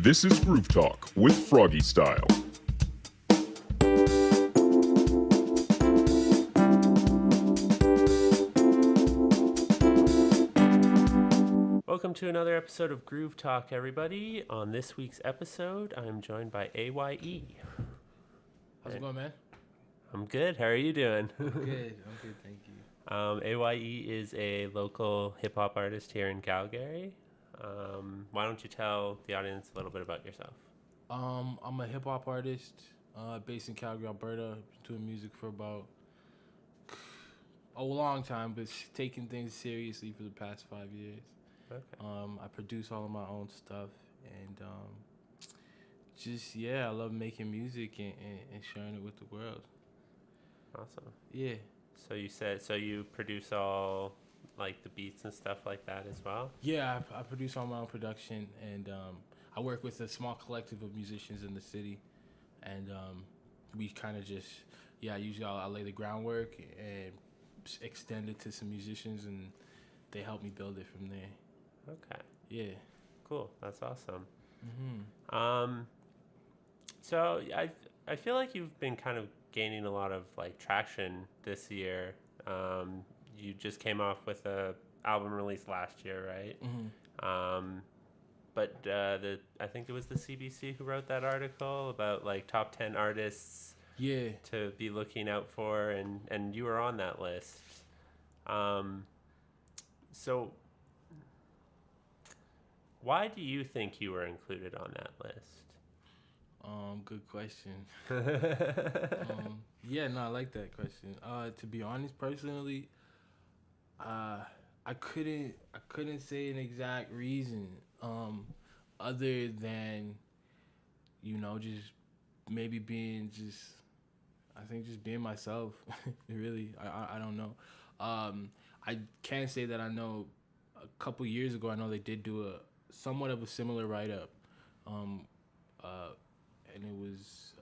This is Groove Talk with Froggy Style. Welcome to another episode of Groove Talk, everybody. On this week's episode, I'm joined by A.Y.E. How's it going, man? I'm good. How are you doing? I'm good, thank you. A.Y.E is a local hip-hop artist here in Calgary. Why don't you tell the audience a little bit about yourself? I'm a hip-hop artist based in Calgary, Alberta. Been doing music for about a long time, but taking things seriously for the past 5 years. Okay. I produce all of my own stuff, and I love making music and sharing it with the world. Awesome. Yeah. So you produce all like the beats and stuff like that as well? Yeah, I produce all my own production, and I work with a small collective of musicians in the city, and we kind of usually I'll lay the groundwork and extend it to some musicians, and they help me build it from there. Okay. Yeah. Cool. That's awesome. Mm-hmm. So I feel like you've been kind of gaining a lot of like traction this year. You just came off with a album release last year, right? Mm-hmm. But I think it was the CBC who wrote that article about like top 10 artists to be looking out for, and you were on that list. So why do you think you were included on that list? Good question. I like that question. To be honest, personally, I couldn't say an exact reason, other than, just maybe being just being myself. Really, I don't know. I can say that I know a couple years ago, I know they did do a somewhat of a similar write-up, and it was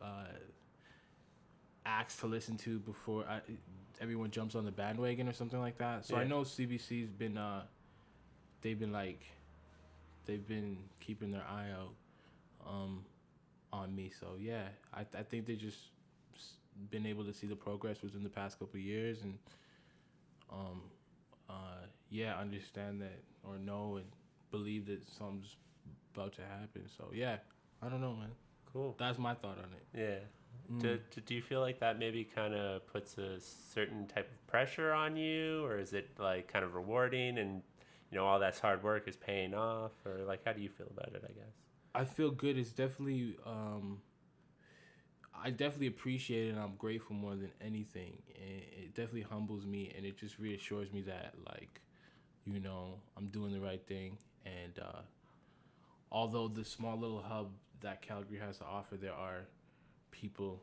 acts to listen to before everyone jumps on the bandwagon or something like that. So I know CBC's been they've been keeping their eye out on me. So yeah, I think they just been able to see the progress within the past couple of years, and understand that or know and believe that something's about to happen. So yeah, I don't know, man. Cool. That's my thought on it. Yeah. Do you feel like that maybe kind of puts a certain type of pressure on you, or is it like kind of rewarding and all that's hard work is paying off, or like how do you feel about it, I guess? I feel good. It's definitely I definitely appreciate it, and I'm grateful more than anything. And it definitely humbles me, and it just reassures me that like I'm doing the right thing. And although the small little hub that Calgary has to offer, there are people,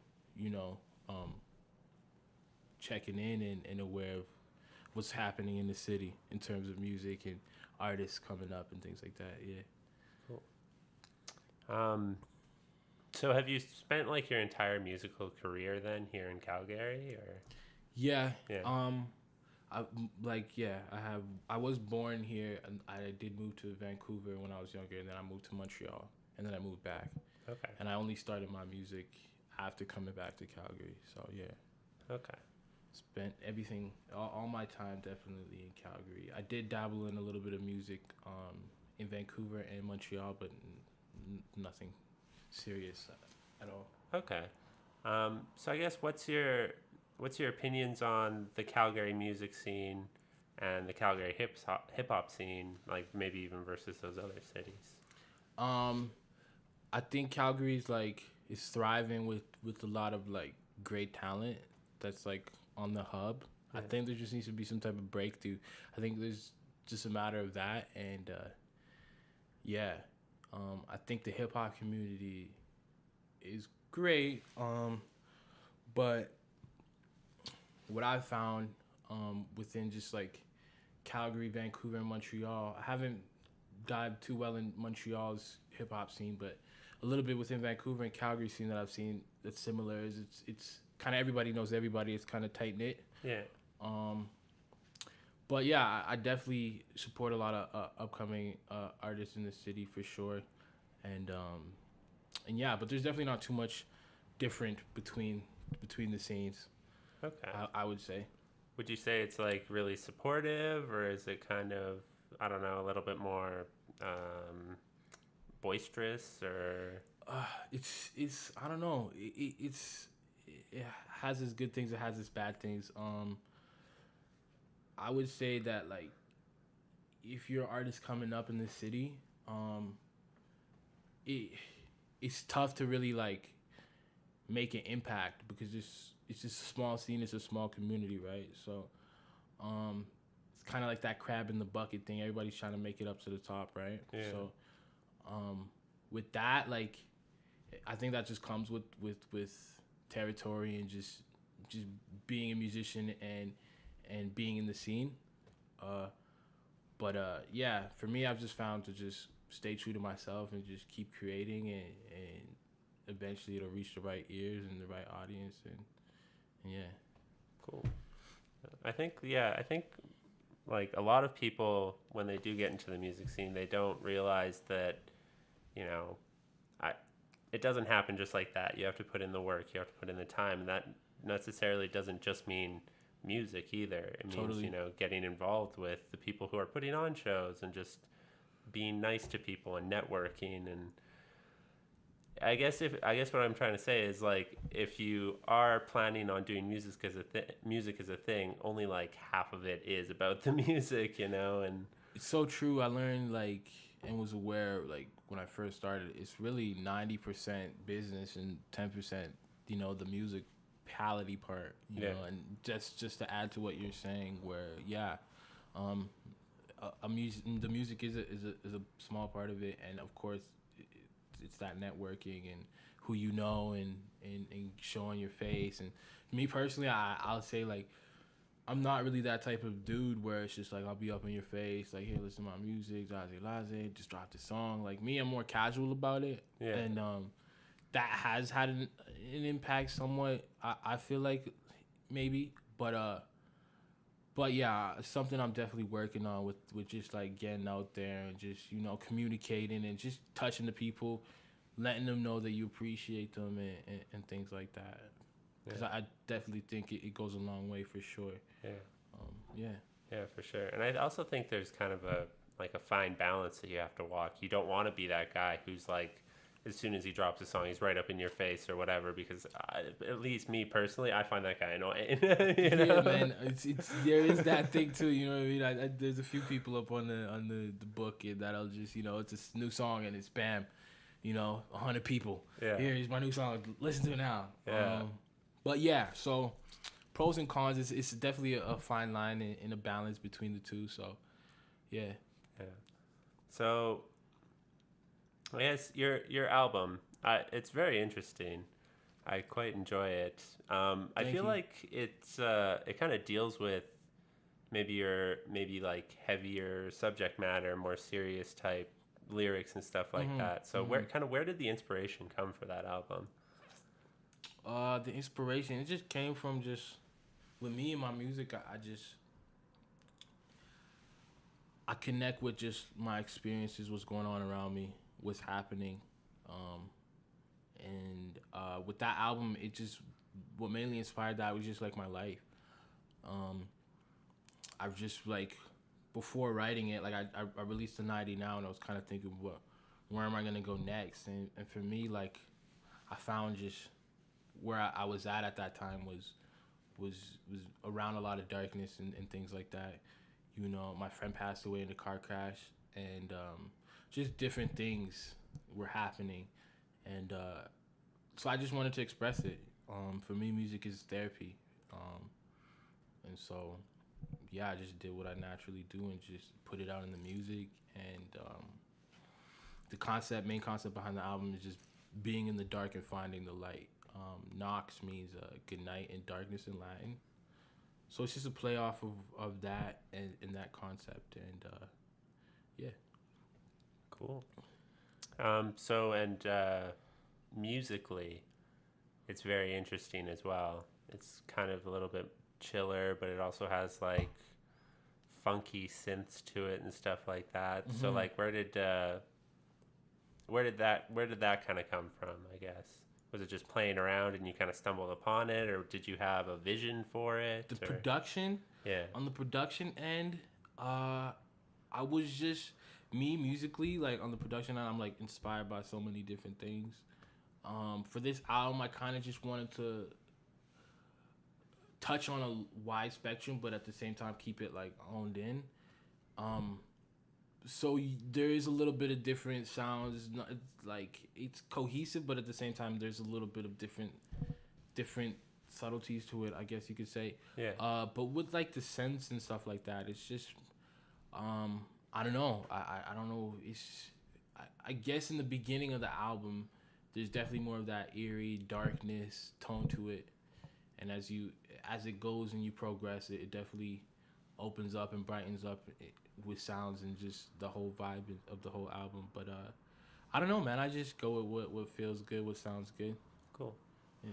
checking in and aware of what's happening in the city in terms of music and artists coming up and things like that. Yeah. Cool. So have you spent like your entire musical career then here in Calgary, or? Yeah. I have. I was born here, and I did move to Vancouver when I was younger, and then I moved to Montreal, and then I moved back. Okay. And I only started my music after coming back to Calgary. So yeah. Okay. Spent everything, all my time definitely in Calgary. I did dabble in a little bit of music in Vancouver and Montreal, but nothing serious at all. Okay. So I guess what's your opinions on the Calgary music scene and the Calgary hip hop scene, like maybe even versus those other cities? I think Calgary's is thriving with a lot of like great talent that's like on the hub. Yeah. I think there just needs to be some type of breakthrough. I think there's just a matter of that, and I think the hip hop community is great, but what I've found within just like Calgary, Vancouver, and Montreal, I haven't dived too well in Montreal's hip hop scene, but a little bit within Vancouver and Calgary scene that I've seen that's similar is it's kind of everybody knows everybody. It's kind of tight knit. Yeah. But yeah, I definitely support a lot of upcoming artists in the city for sure, And yeah, but there's definitely not too much different between the scenes. Okay. I would say. Would you say it's like really supportive, or is it kind of, I don't know, a little bit more boisterous, or? It's I don't know. It has its good things. It has its bad things. I would say that like if you're an artist coming up in the city, it it's tough to really like make an impact because it's just a small scene. It's a small community, right? So, it's kind of like that crab in the bucket thing. Everybody's trying to make it up to the top, right? Yeah. So, with that, like, I think that just comes with territory and just being a musician and being in the scene. But yeah, for me, I've just found to just stay true to myself and just keep creating and eventually it'll reach the right ears and the right audience and yeah. Cool. I think like a lot of people when they do get into the music scene, they don't realize that, you know, it doesn't happen just like that. You have to put in the work, you have to put in the time, and that necessarily doesn't just mean music either. It means, Totally. you know, getting involved with the people who are putting on shows and just being nice to people and networking. And I guess what I'm trying to say is like if you are planning on doing music as a thing, only like half of it is about the music, you know. And It's so true. I learned like and was aware like when I first started, it's really 90% business and 10%, the musicality part, Yeah. know, and just to add to what you're saying, where yeah, um, the music is a small part of it, and of course, it's that networking and who you know and showing your face. And me personally, I'll say like I'm not really that type of dude where it's just like I'll be up in your face, like, hey, listen to my music, laze, just drop the song. Like me, I'm more casual about it, Yeah. and that has had an impact somewhat. I feel like maybe, but yeah, it's something I'm definitely working on with just like getting out there and just communicating and just touching the people, letting them know that you appreciate them and things like that. Because Yeah. I definitely think it goes a long way for sure. yeah. Yeah. Yeah, for sure. And I also think there's kind of a fine balance that you have to walk. You don't want to be that guy who's like, as soon as he drops a song, he's right up in your face or whatever. Because at least me personally, I find that guy annoying. You know? Yeah, man. It's there is that thing too. You know what I mean? There's a few people up on the book that'll just it's a new song and it's bam, 100 people. Yeah. Here's my new song. Listen to it now. Yeah. But yeah, so pros and cons. It's definitely a fine line and a balance between the two. So yeah. Yeah. So I guess your album, it's very interesting. I quite enjoy it. I Thank feel you. like it kind of deals with maybe like heavier subject matter, more serious type lyrics and stuff like that. So where did the inspiration come for that album? The inspiration, it just came from just with me and my music. I connect with just my experiences, what's going on around me, what's happening, and with that album, what mainly inspired that was just like my life. I've just like before writing it, like I released the 90 now, and I was kind of thinking, where am I gonna go next? And for me, like I found just where I was at that time was around a lot of darkness and things like that. My friend passed away in a car crash, and just different things were happening, and so I just wanted to express it. For me, music is therapy, and so yeah, I just did what I naturally do and just put it out in the music. And the main concept behind the album is just being in the dark and finding the light. Nox means good night in darkness in Latin. So it's just a play off of that and that concept. And yeah. Cool. Musically, it's very interesting as well. It's kind of a little bit chiller, but it also has like funky synths to it and stuff like that. So like, where did that kind of come from, I guess? Was it just playing around and you kind of stumbled upon it, or did you have a vision for it? The production, yeah. on the production end, I was just me musically, like on the production end, I'm like inspired by so many different things. For this album, I kind of just wanted to touch on a wide spectrum, but at the same time keep it like honed in. So there is a little bit of different sounds. It's like it's cohesive, but at the same time, there's a little bit of different subtleties to it, I guess you could say. Yeah. But with like the sense and stuff like that, it's just, I don't know. I don't know. I guess in the beginning of the album, there's definitely more of that eerie darkness tone to it, and as it goes and you progress, it definitely opens up and brightens up with sounds and just the whole vibe of the whole album. But I don't know, man. I just go with what feels good, what sounds good. Cool. Yeah.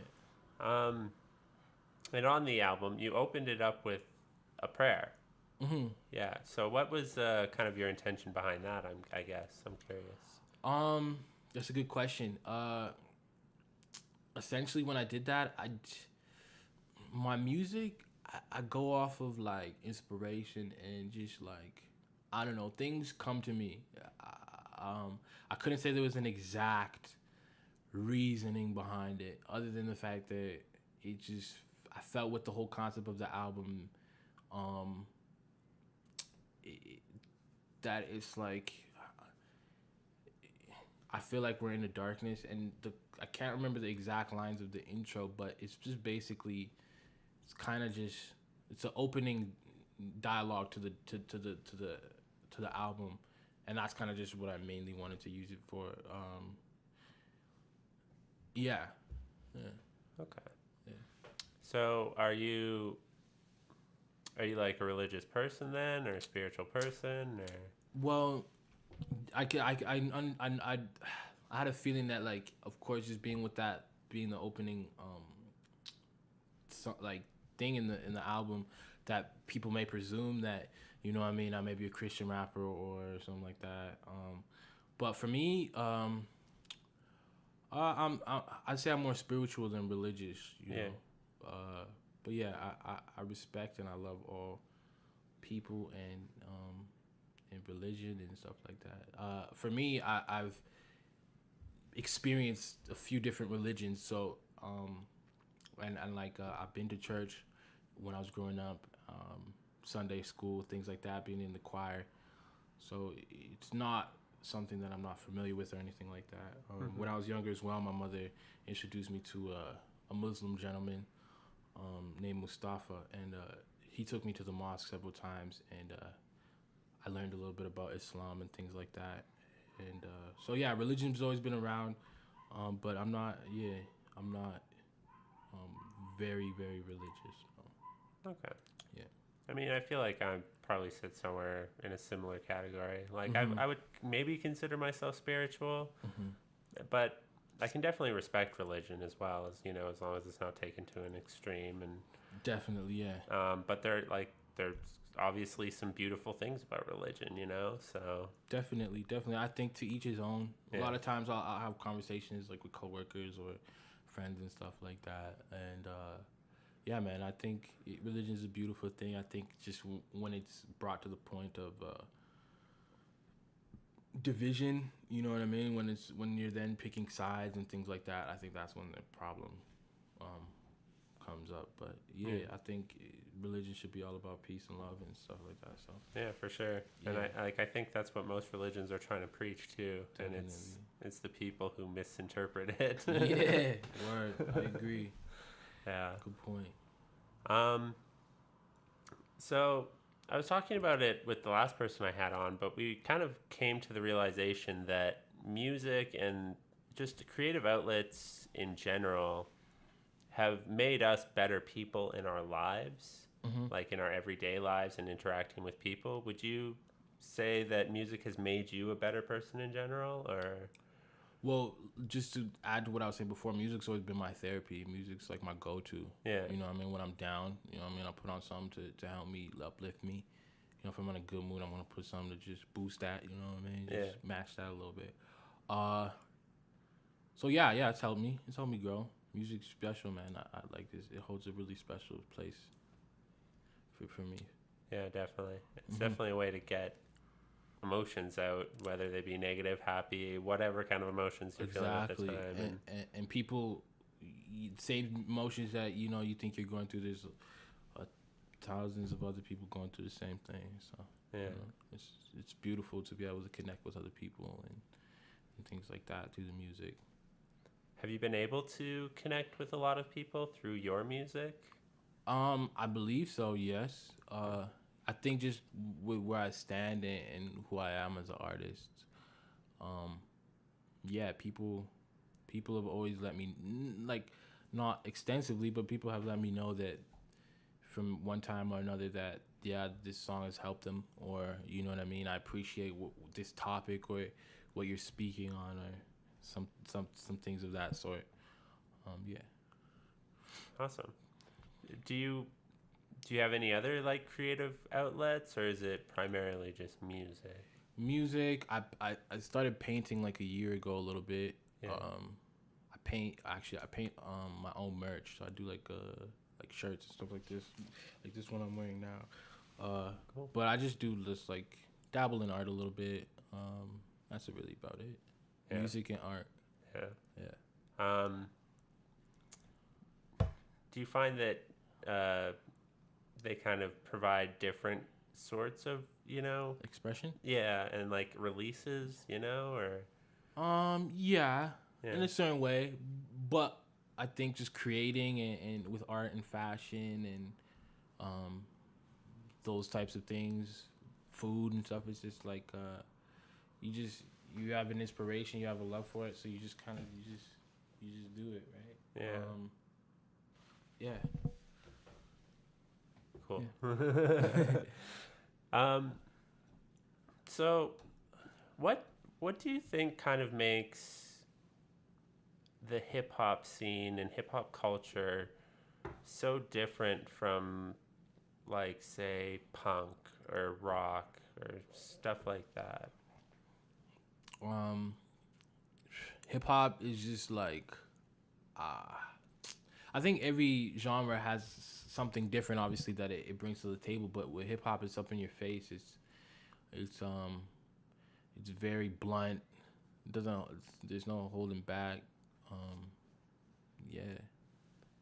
And on the album, you opened it up with a prayer. Mm-hmm. Yeah. So what was kind of your intention behind that? I guess I'm curious. That's a good question. Essentially, when I did that, my music, I go off of like inspiration and just like, I don't know, things come to me. I couldn't say there was an exact reasoning behind it, other than the fact that I felt with the whole concept of the album, that it's like, I feel like we're in the darkness, and I can't remember the exact lines of the intro, but it's just basically, it's kind of just, it's an opening dialogue to the album, and that's kind of just what I mainly wanted to use it for. Yeah. Okay. Yeah. So are you like a religious person then, or a spiritual person, or? Well, I had a feeling that, like, of course, just being the opening like thing in the album, that people may presume that, you know what I mean, I may be a Christian rapper or something like that. But for me, I'd say I'm more spiritual than religious, you know. But yeah, I respect and I love all people and religion and stuff like that. For me, I've experienced a few different religions, so and like I've been to church when I was growing up, Sunday school, things like that, being in the choir. So it's not something that I'm not familiar with or anything like that. When I was younger as well, my mother introduced me to a Muslim gentleman named Mustafa, and he took me to the mosque several times, and I learned a little bit about Islam and things like that. And so yeah, religion's always been around, but I'm not very, very religious. Okay. Yeah. I mean, I feel like I probably sit somewhere in a similar category. Like, I would maybe consider myself spiritual, but I can definitely respect religion as well, as, you know, as long as it's not taken to an extreme. And definitely, yeah. but there's obviously some beautiful things about religion, you know. So definitely. I think to each his own. Yeah. A lot of times I'll have conversations like with coworkers or friends and stuff like that, and yeah, man, I think religion is a beautiful thing. I think just when it's brought to the point of division, you know what I mean? When you're then picking sides and things like that, I think that's when the problem comes up. But yeah, I think religion should be all about peace and love and stuff like that. So yeah, for sure. Yeah. And I think that's what most religions are trying to preach too. Definitely. And it's the people who misinterpret it. Yeah, word. I agree. Yeah. Good point. So I was talking about it with the last person I had on, but we kind of came to the realization that music and just creative outlets in general have made us better people in our lives, like in our everyday lives and interacting with people. Would you say that music has made you a better person in general, or? Well, just to add to what I was saying before, music's always been my therapy. Music's like my go-to. Yeah. You know what I mean? When I'm down, you know what I mean? I put on something to help me, uplift me. You know, if I'm in a good mood, I'm going to put something to just boost that, you know what I mean? Just match that a little bit. Uh, so yeah, it's helped me. It's helped me grow. Music's special, man. I like this. It holds a really special place for me. Yeah, definitely. It's Mhm. definitely a way to get emotions out, whether they be negative, happy, whatever kind of emotions you're feeling at the Exactly, time. and people, same emotions that you think you're going through. There's thousands of other people going through the same thing. So Yeah. it's beautiful to be able to connect with other people and things like that through the music. Have you been able to connect with a lot of people through your music? I believe so. Yes. I think just with where I stand and who I am as an artist. Um, yeah, people have always let me like not extensively, but people have let me know that from one time or another that yeah, this song has helped them, or you know what I mean. I appreciate this topic or what you're speaking on, or some things of that sort. Yeah. Awesome. Do you do you have any other like creative outlets, or is it primarily just music? Music. I started painting like a year ago a little bit. Yeah. I paint actually. I paint my own merch. So I do like shirts and stuff like this one I'm wearing now. Cool. But I just do just like dabble in art a little bit. That's really about it. Yeah. Music and art. Yeah. Yeah. Do you find that they kind of provide different sorts of, Expression. yeah, and like releases, or Yeah, yeah, in a certain way, but I think just creating and with art and fashion and um those types of things, food and stuff. It's just like you have an inspiration, you have a love for it, so you just kind of you just do it, right? yeah, Yeah. cool. um, so what do you think kind of makes the hip hop scene and hip hop culture so different from, like, say, punk or rock or stuff like that? Um, Hip hop is just like I think every genre has something different, obviously, that it brings to the table. But with hip hop, it's up in your face. It's it's very blunt. It doesn't. There's no holding back. Um, yeah,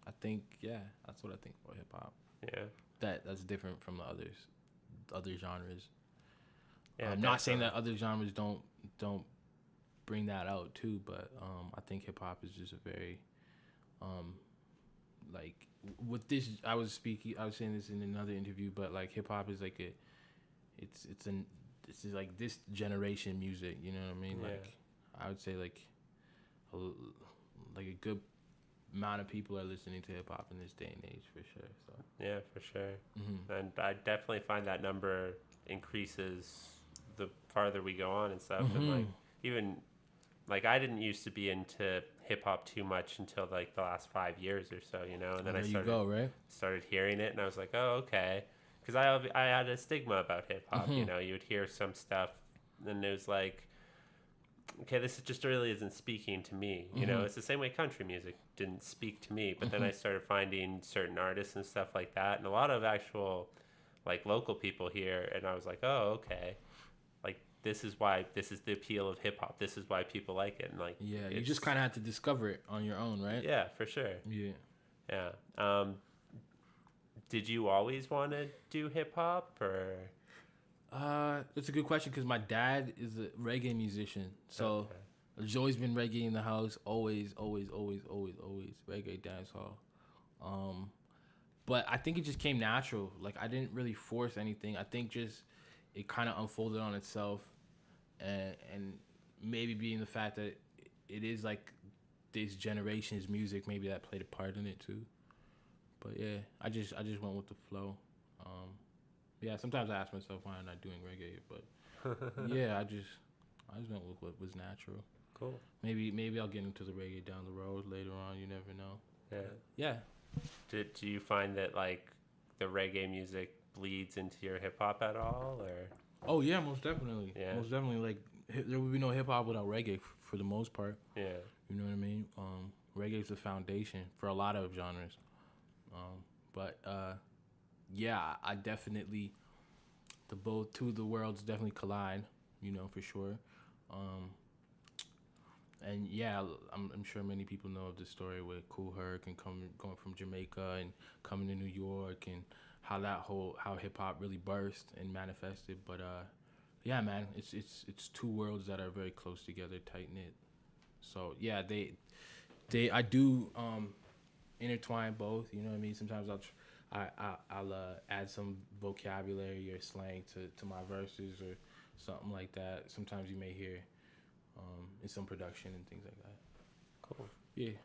I think that's what I think about hip hop. Yeah. That's different from the other genres. Yeah, I'm not saying definitely. that other genres don't bring that out too, but I think hip hop is just a very um, like with this. I was saying this in another interview, but like hip hop is like it's like this generation music. You know what I mean? Yeah. Like I would say like a good amount of people are listening to hip hop in this day and age for sure. So Yeah, for sure. mm-hmm. And I definitely find that number increases the farther we go on and stuff. And Mm-hmm. like even like I didn't used to be into hip hop too much until like the last 5 years or so, and then There I you go, right? started hearing it, and I was like, oh, okay, because I had a stigma about hip hop. Mm-hmm. You would hear some stuff, and it was like, okay, this just really isn't speaking to me. Mm-hmm. It's the same way country music didn't speak to me. But then Mm-hmm. I started finding certain artists and stuff like that, and a lot of actual, like, local people here, and I was like, oh, okay, like this is the appeal of hip hop. This is why people like it, and like, Yeah, you it's just kind of had to discover it on your own, right? yeah, for sure, Yeah. yeah. Did you always want to do hip hop, or It's a good question because my dad is a reggae musician, so okay. there's always been reggae in the house. Always, always, always, always, always reggae dance hall. But I think it just came natural. Like I didn't really force anything. I think just it kind of unfolded on itself, and maybe being the fact that it is like this generation's music, maybe that played a part in it too. But yeah, I just went with the flow. Yeah, sometimes I ask myself why I'm not doing reggae, but yeah, I just went with what was natural. Cool. Maybe I'll get into the reggae down the road later on. You never know. Yeah. Yeah. Do you find that like the reggae music bleeds into your hip hop at all, or Oh yeah, most definitely. Yeah. Most definitely. Like there would be no hip hop without reggae for the most part. Yeah. You know what I mean? Reggae is the foundation for a lot of genres. But yeah, I definitely two of the worlds definitely collide. You know, for sure. And yeah, I'm sure many people know of the story with Kool Herc and going from Jamaica and coming to New York and how hip hop really burst and manifested. But yeah, man, it's two worlds that are very close together, tight knit. So yeah, I do intertwine both. You know what I mean? Sometimes I'll add some vocabulary or slang to my verses or something like that. Sometimes you may hear in some production and things like that. Cool. Yeah.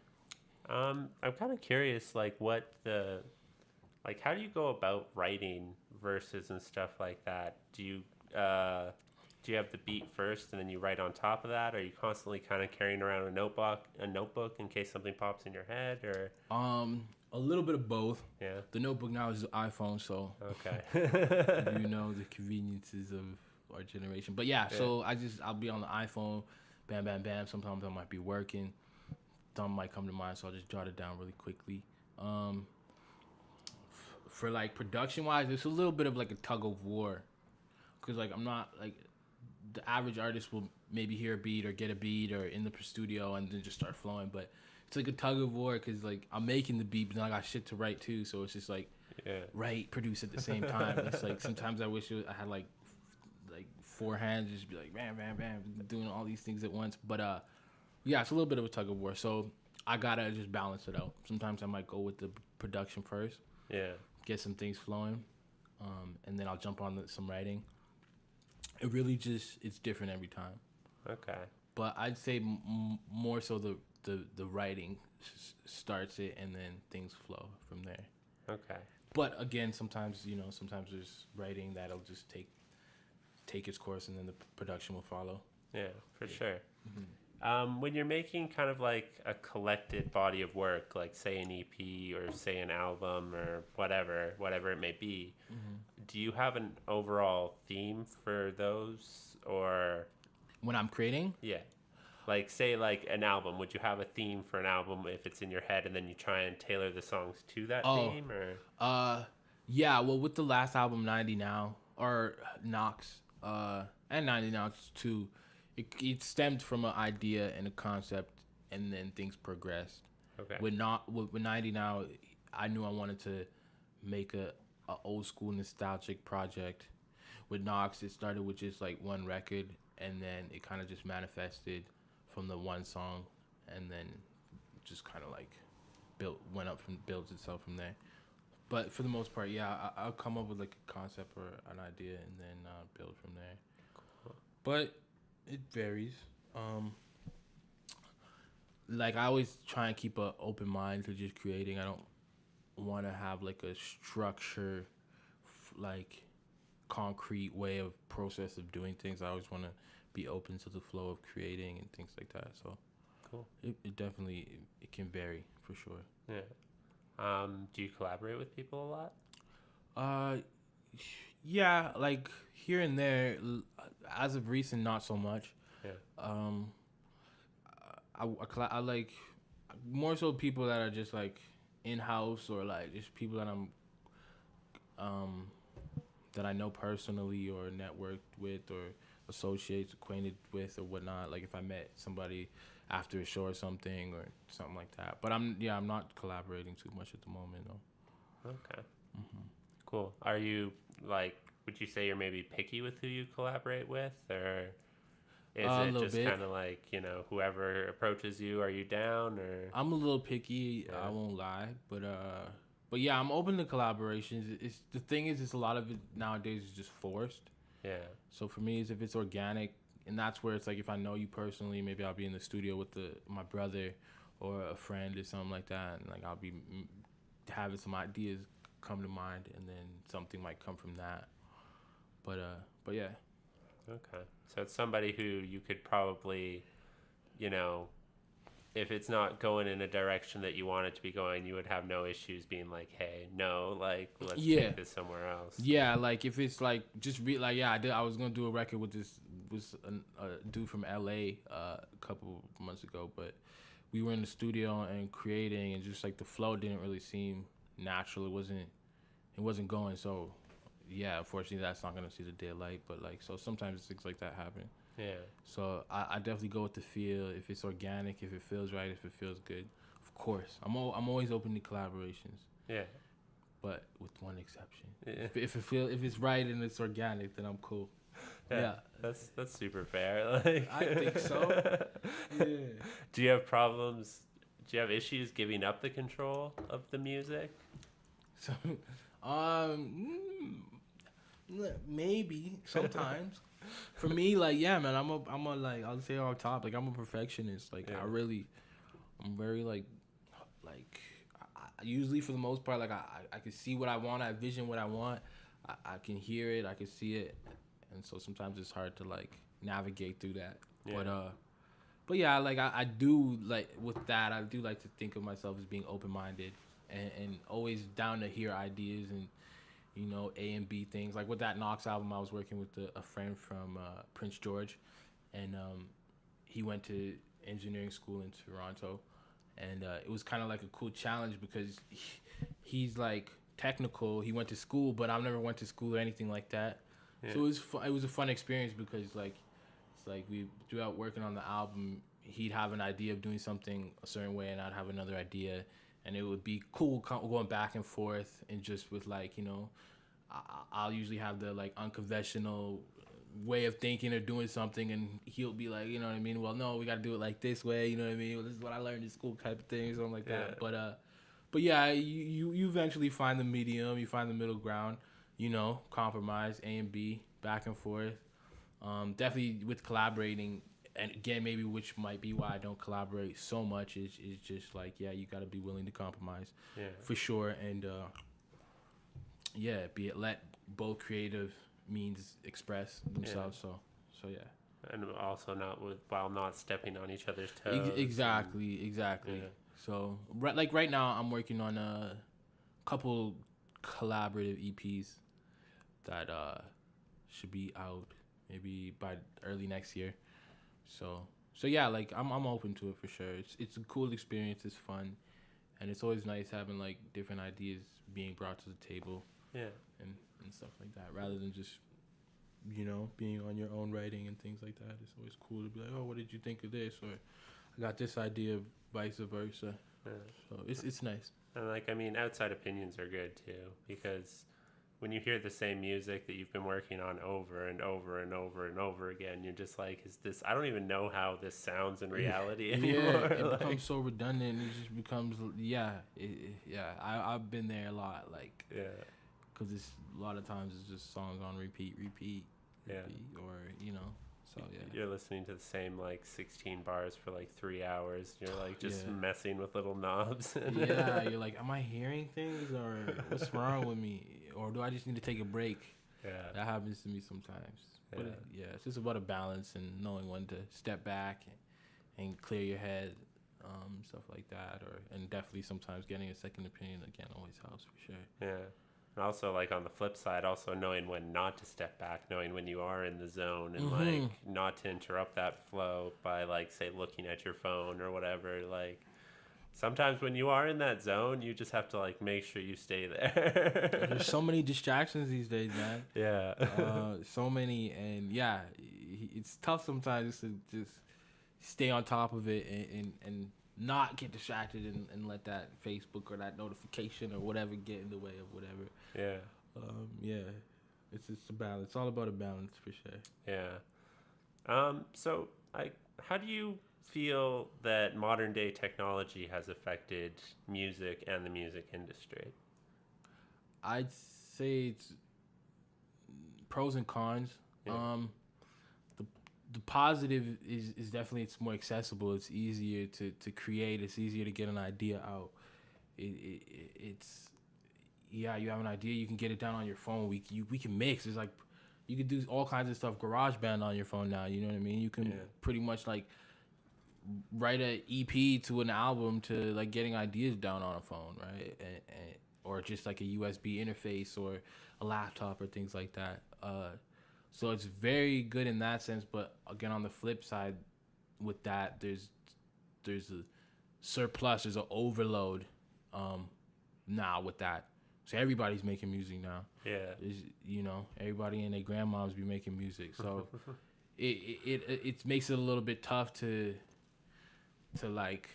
I'm kind of curious, like, how do you go about writing verses and stuff like that? Do you have the beat first and then you write on top of that? Or are you constantly kind of carrying around a notebook in case something pops in your head? Or a little bit of both. yeah, The notebook now is the iPhone, so okay. you know the conveniences of our generation. But yeah, so I'll be on the iPhone, bam, bam, bam. Sometimes I might be working. Something might come to mind, so I'll just jot it down really quickly. For like production wise, it's a little bit of like a tug of war, because like I'm not like the average artist will maybe hear a beat or get a beat or in the studio and then just start flowing, but it's like a tug of war because like I'm making the beat, but then I got shit to write too, so it's just like write, produce at the same time. It's like sometimes I wish I had like four hands, just be like bam, bam, bam, doing all these things at once. But yeah, it's a little bit of a tug of war, so I gotta just balance it out. Sometimes I might go with the production first, get some things flowing, and then I'll jump on some writing. It really it's different every time. Okay. But I'd say more so the writing starts it, and then things flow from there. Okay. But again, sometimes there's writing that'll just take its course, and then the production will follow. Yeah, for sure. Mm-hmm. When you're making kind of like a collected body of work, like say an EP or say an album or whatever it may be, do you have an overall theme for those, or when I'm creating? Yeah. Like say like an album, would you have a theme for an album if it's in your head and then you try and tailor the songs to that theme, or yeah, well with the last album 90 Now or Knox and 90 Now too, it stemmed from an idea and a concept, and then things progressed. Okay. With 90 Now, I knew I wanted to make a old school nostalgic project. With Knox, it started with just like one record, and then it kind of just manifested from the one song, and then just kind of like builds itself from there. But for the most part, yeah, I'll come up with like a concept or an idea, and then build from there. Cool. But it varies. Like I always try and keep an open mind to just creating. I don't want to have like a structure, like concrete way of process of doing things. I always want to be open to the flow of creating and things like that. So cool. It definitely can vary for sure. Yeah. Do you collaborate with people a lot? Yeah, like here and there. As of recent, not so much. Yeah. I like more so people that are just like in house, or like just people that that I know personally or networked with or associates, acquainted with or whatnot. Like if I met somebody after a show or something like that. But I'm not collaborating too much at the moment though. Okay. Mm-hmm. Cool. Are you like? Would you say you're maybe picky with who you collaborate with, or is it just kind of like, whoever approaches you, are you down, or? I'm a little picky. Yeah. I won't lie, but yeah, I'm open to collaborations. The thing is, a lot of it nowadays is just forced. Yeah. So for me, if it's organic, and that's where it's like if I know you personally, maybe I'll be in the studio with my brother or a friend or something like that, and like I'll be having some ideas come to mind, and then something might come from that. But yeah. Okay. So it's somebody who you could probably, if it's not going in a direction that you want it to be going, you would have no issues being like, hey, no, like, let's take this somewhere else. Yeah, like if it's like just I was gonna do a record with was a dude from LA a couple months ago, but we were in the studio and creating, and just like the flow didn't really seem natural. It wasn't going. So yeah, unfortunately, that's not gonna see the daylight. But like, so sometimes things like that happen. Yeah. So I definitely go with the feel. If it's organic, if it feels right, if it feels good, of course. I'm always open to collaborations, Yeah. but with one exception. Yeah. If it's right and it's organic, then I'm cool. Yeah. That's super fair. Like, I think so. Yeah. Do you have problems? Do you have issues giving up the control of the music? So, maybe sometimes. For me, like, yeah, man, I'm a like, I'll say off top, like, I'm a perfectionist. Like, Yeah. I'm very like, usually for the most part, like, I can see what I want, I vision what I want, I can hear it, I can see it, and so sometimes it's hard to like navigate through that. Yeah. But yeah, like, I do like with that, I do like to think of myself as being open minded and always down to hear ideas and, you know, A and B things. Like with that Knox album, I was working with a friend from Prince George, and he went to engineering school in Toronto, and it was kind of like a cool challenge because he's like technical. He went to school, but I've never went to school or anything like that. Yeah. So it was a fun experience because like it's like we throughout working on the album, he'd have an idea of doing something a certain way, and I'd have another idea. And it would be cool going back and forth, and just with like, you know, I'll usually have the like unconventional way of thinking or doing something, and he'll be like, you know what I mean? Well, no, we got to do it like this way, you know what I mean? Well, this is what I learned in school, type of thing, or something like that. But yeah, you eventually find the medium, you find the middle ground, you know, compromise A and B, back and forth. Definitely with collaborating. And again, maybe which might be why I don't collaborate so much is just like, yeah, you got to be willing to compromise, for sure. And yeah, be it let both creative means express themselves. So yeah. And also while not stepping on each other's toes. Exactly. Yeah. So right now, I'm working on a couple collaborative EPs that should be out maybe by early next year. So yeah, like I'm open to it for sure. It's a cool experience. It's fun, and it's always nice having like different ideas being brought to the table. Yeah. And stuff like that, rather than just, you know, being on your own writing and things like that. It's always cool to be like, oh, what did you think of this? Or I got this idea, vice versa. Yeah. So it's nice. And like, I mean, outside opinions are good too, because when you hear the same music that you've been working on over and over and over and over again, you're just like, is this, I don't even know how this sounds in reality anymore. Yeah, it like, becomes so redundant. It just becomes, I've been there a lot, like, yeah. because it's a lot of times it's just songs on repeat, Yeah. or, you know, so yeah. You're listening to the same like 16 bars for like 3 hours. You're like just Yeah. messing with little knobs. Yeah, you're like, am I hearing things, or what's wrong with me? Or do I just need to take a break? Yeah. That happens to me sometimes. But it's just about a balance and knowing when to step back and clear your head, stuff like that. And definitely sometimes getting a second opinion again always helps for sure. Yeah. And also, like, on the flip side, also knowing when not to step back, knowing when you are in the zone, and like not to interrupt that flow by, like, say, looking at your phone or whatever. Like, sometimes when you are in that zone, you just have to like make sure you stay there. There's so many distractions these days, man. Yeah. So many, and yeah, it's tough sometimes to just stay on top of it and not get distracted and let that Facebook or that notification or whatever get in the way of whatever. Yeah. Yeah, it's a balance. It's all about a balance for sure. Yeah. So, how do you feel that modern day technology has affected music and the music industry? I'd say it's pros and cons. Yeah. The positive is definitely it's more accessible. It's easier to create. It's easier to get an idea out. It's you have an idea, you can get it down on your phone. We can mix. It's like you can do all kinds of stuff. GarageBand on your phone now. You know what I mean? You can pretty much like write an EP to an album to like getting ideas down on a phone, right? Or just like a USB interface or a laptop or things like that. So it's very good in that sense. But again, on the flip side, with that, there's a surplus, there's an overload now with that. So everybody's making music now. Yeah. Everybody and their grandmoms be making music. So it makes it a little bit tough to like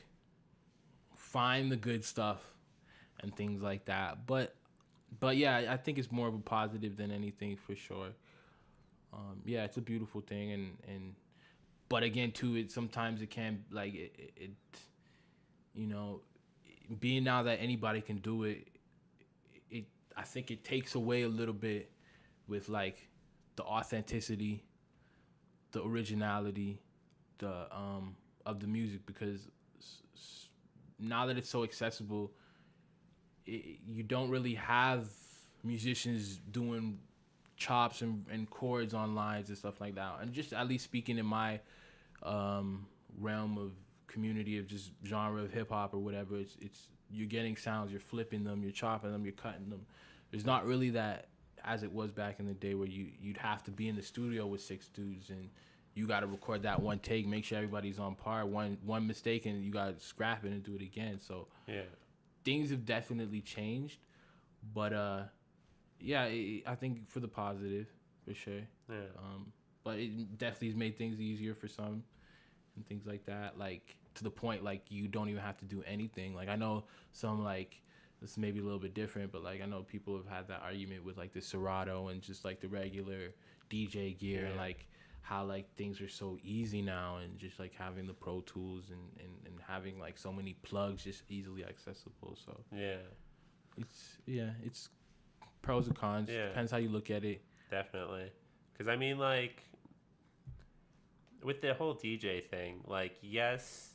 find the good stuff and things like that. But yeah, I think it's more of a positive than anything for sure. Yeah, it's a beautiful thing, and but again too, it sometimes it can like it being now that anybody can do it, I think it takes away a little bit with like the authenticity, the originality, the of the music, because now that it's so accessible, you don't really have musicians doing chops and chords on lines and stuff like that. And just at least speaking in my realm of community of just genre of hip hop or whatever, it's you're getting sounds, you're flipping them, you're chopping them, you're cutting them. There's not really that as it was back in the day where you'd have to be in the studio with 6 dudes and you got to record that one take, make sure everybody's on par. One mistake and you got to scrap it and do it again. So Yeah. things have definitely changed, but yeah, I think for the positive, for sure. Yeah. But it definitely has made things easier for some and things like that. Like to the point, like you don't even have to do anything. Like I know some like this may be a little bit different, but like I know people have had that argument with like the Serato and just like the regular DJ gear and like how like things are so easy now and just like having the Pro Tools and having like so many plugs just easily accessible. So it's pros and cons. Yeah. Depends how you look at it. Definitely. Because I mean, like, with the whole DJ thing, like, yes,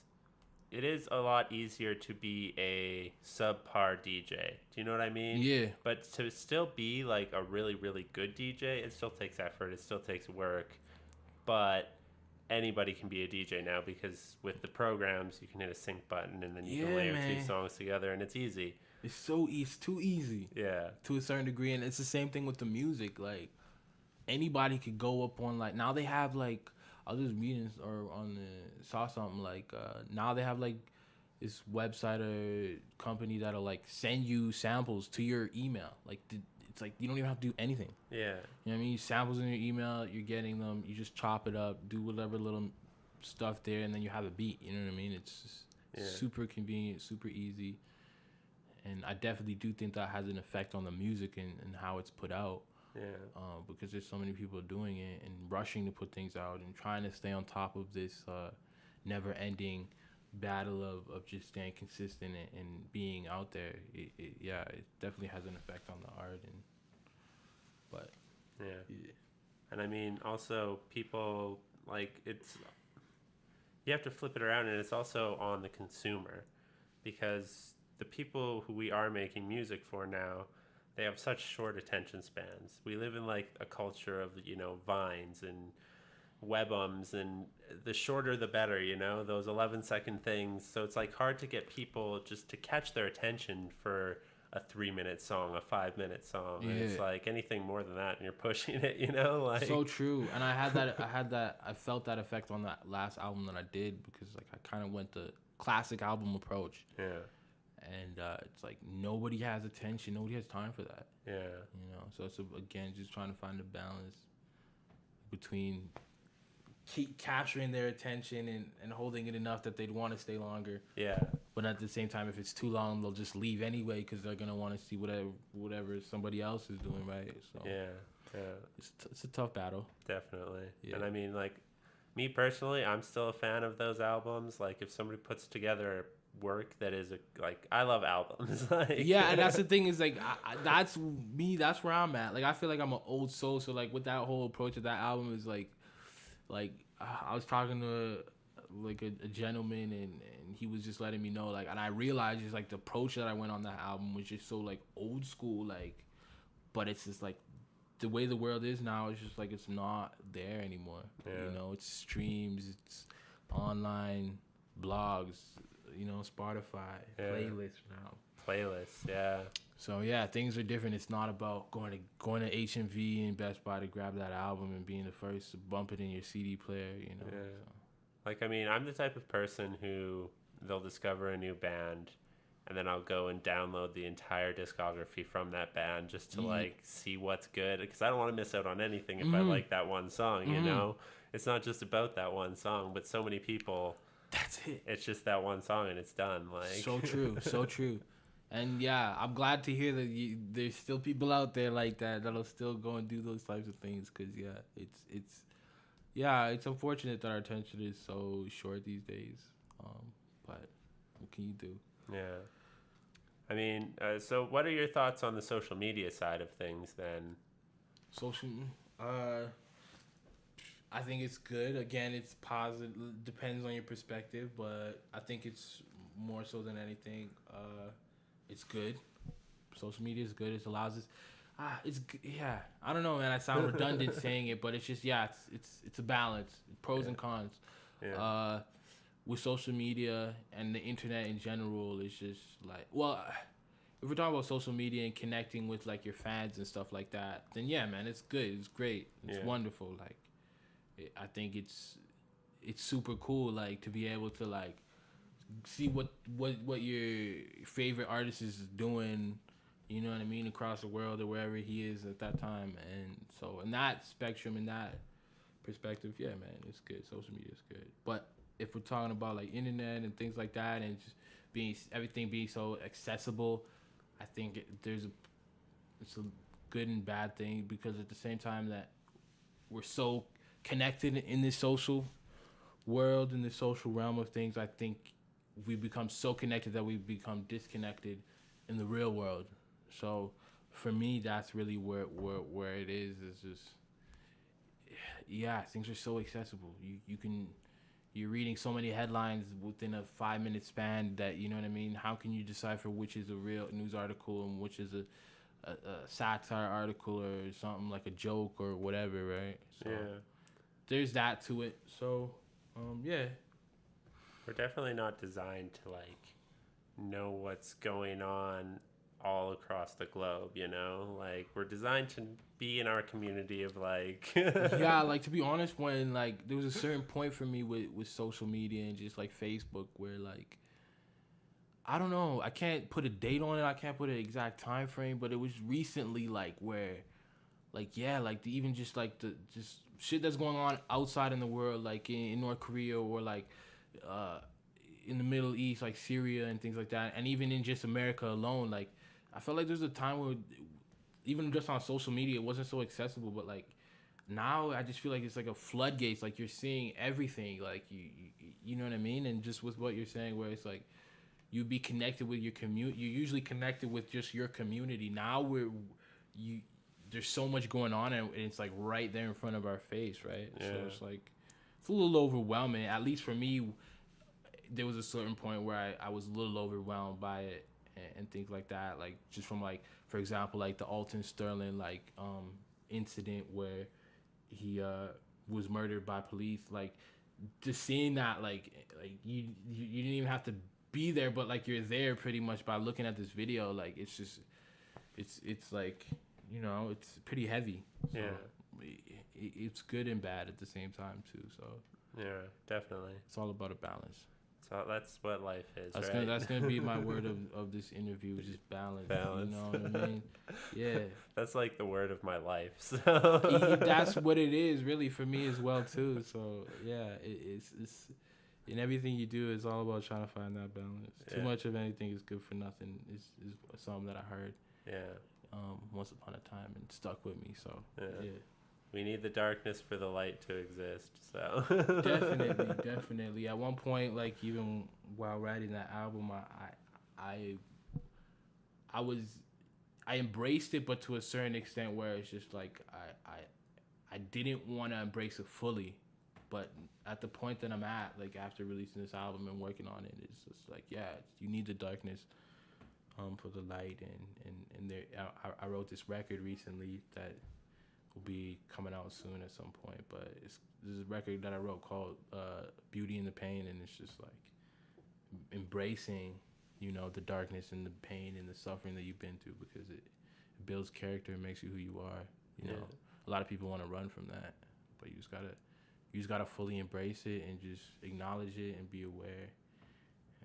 it is a lot easier to be a subpar DJ. Do you know what I mean? Yeah. But to still be like a really, really good DJ, it still takes effort. It still takes work. But anybody can be a DJ now because with the programs, you can hit a sync button and then you can layer 2 songs together and it's easy. It's too easy. Yeah. To a certain degree. And it's the same thing with the music. Like, anybody could go up on, like, now they have, like, I was just reading or saw something, like, now they have, like, this website or company that'll, like, send you samples to your email. Like, it's like you don't even have to do anything. Yeah. You know what I mean? Samples in your email, you're getting them, you just chop it up, do whatever little stuff there, and then you have a beat. You know what I mean? It's just super convenient, super easy. And I definitely do think that has an effect on the music and how it's put out. Yeah. Because there's so many people doing it and rushing to put things out and trying to stay on top of this never-ending battle of just staying consistent and being out there. It definitely has an effect on the art. Yeah. And I mean, also people, like, you have to flip it around, and it's also on the consumer, because the people who we are making music for now, they have such short attention spans. We live in like a culture of, Vines and Webums, and the shorter the better, those 11-second things. So it's like hard to get people just to catch their attention for a 3-minute song, a 5-minute song. Yeah. And it's like anything more than that and you're pushing it, like. So true. And I felt that effect on that last album that I did, because like I kind of went the classic album approach. Yeah. And it's like nobody has attention, nobody has time for that. Yeah. So it's again just trying to find a balance between keep capturing their attention and holding it enough that they'd want to stay longer. Yeah. But at the same time, if it's too long, they'll just leave anyway because they're gonna want to see whatever somebody else is doing, right? So it's a tough battle. Definitely. Yeah. And I mean, like, me personally, I'm still a fan of those albums. Like, if somebody puts together work that is I love albums. Yeah, and that's the thing is like that's me. That's where I'm at. Like, I feel like I'm an old soul. So like with that whole approach of that album is like I was talking to like a gentleman and he was just letting me know, like, and I realized just like the approach that I went on that album was just so like old school, like, but it's just like the way the world is now, it's just like it's not there anymore. Yeah. It's streams, it's online blogs, Spotify playlists now. playlists. Yeah. So yeah, things are different. It's not about going to HMV and Best Buy to grab that album and being the first to bump it in your CD player. You know. Yeah. So. Like, I mean, I'm the type of person who they'll discover a new band and then I'll go and download the entire discography from that band just to like see what's good, because I don't want to miss out on anything if I like that one song, you know? It's not just about that one song, but so many people, that's it. It's just that one song and it's done. Like, so true, so true. And yeah, I'm glad to hear that there's still people out there like that'll still go and do those types of things, cuz it's unfortunate that our attention is so short these days. But what can you do? Yeah. I mean, so what are your thoughts on the social media side of things then? I think it's good. Again, it's positive. Depends on your perspective, but I think it's more so than anything. It's good. Social media is good. It allows us. Yeah. I don't know, man. I sound redundant saying it, but it's just it's a balance, pros and cons. Yeah. With social media and the internet in general, it's just like, well, if we're talking about social media and connecting with like your fans and stuff like that, then yeah, man, it's good. It's great. It's wonderful. Like, I think it's super cool. Like, to be able to like see what your favorite artist is doing, you know what I mean, across the world or wherever he is at that time. And so in that spectrum, in that perspective, yeah, man, it's good. Social media is good. But if we're talking about like internet and things like that, and just everything being so accessible, I think it's a good and bad thing, because at the same time that we're so connected in this social world, in the social realm of things, I think we become so connected that we become disconnected in the real world. So for me, that's really where it is just, yeah, things are so accessible. You're reading so many headlines within a 5-minute span that, you know what I mean? How can you decipher which is a real news article and which is a satire article or something like a joke or whatever, right? So there's that to it. So, yeah. We're definitely not designed to like know what's going on all across the globe, you know? Like, we're designed to be in our community of like yeah, like, to be honest, when like there was a certain point for me with social media and just like Facebook where like, I don't know, I can't put a date on it, I can't put an exact time frame, but it was recently like where like, yeah, like even just like the just shit that's going on outside in the world, like in North Korea or like in the Middle East, like Syria and things like that, and even in just America alone, like I felt like there was a time where even just on social media it wasn't so accessible, but like now I just feel like it's like a floodgates, like you're seeing everything, like you know what I mean? And just with what you're saying, where it's like you be connected with your community, you're usually connected with just your community. Now there's so much going on, and it's like right there in front of our face, right? Yeah. So it's like it's a little overwhelming. At least for me, there was a certain point where I was a little overwhelmed by it and things like that. Like just from like, for example, like the Alton Sterling like incident where he was murdered by police. Like just seeing that, like you didn't even have to be there, but like you're there pretty much by looking at this video. Like it's just it's like, you know, it's pretty heavy. So it's good and bad at the same time too. So yeah, definitely. It's all about a balance. So that's what life is, right? That's gonna be my word of this interview, is just balance. Balance. You know what I mean? Yeah. That's like the word of my life. So that's what it is, really, for me as well too. So yeah, it's in everything you do, it's all about trying to find that balance. Too much of anything is good for nothing. Is something that I heard. Yeah. Once upon a time, and stuck with me. So yeah. We need the darkness for the light to exist. So definitely. At one point, like even while writing that album, I embraced it, but to a certain extent, where it's just like I didn't want to embrace it fully. But at the point that I'm at, like after releasing this album and working on it, it's just like, yeah, you need the darkness for the light, and there I wrote this record recently that will be coming out soon at some point, but this is a record that I wrote called Beauty and the Pain, and it's just like embracing, the darkness and the pain and the suffering that you've been through, because it builds character and makes you who you are. A lot of people want to run from that, but you just gotta fully embrace it and just acknowledge it and be aware.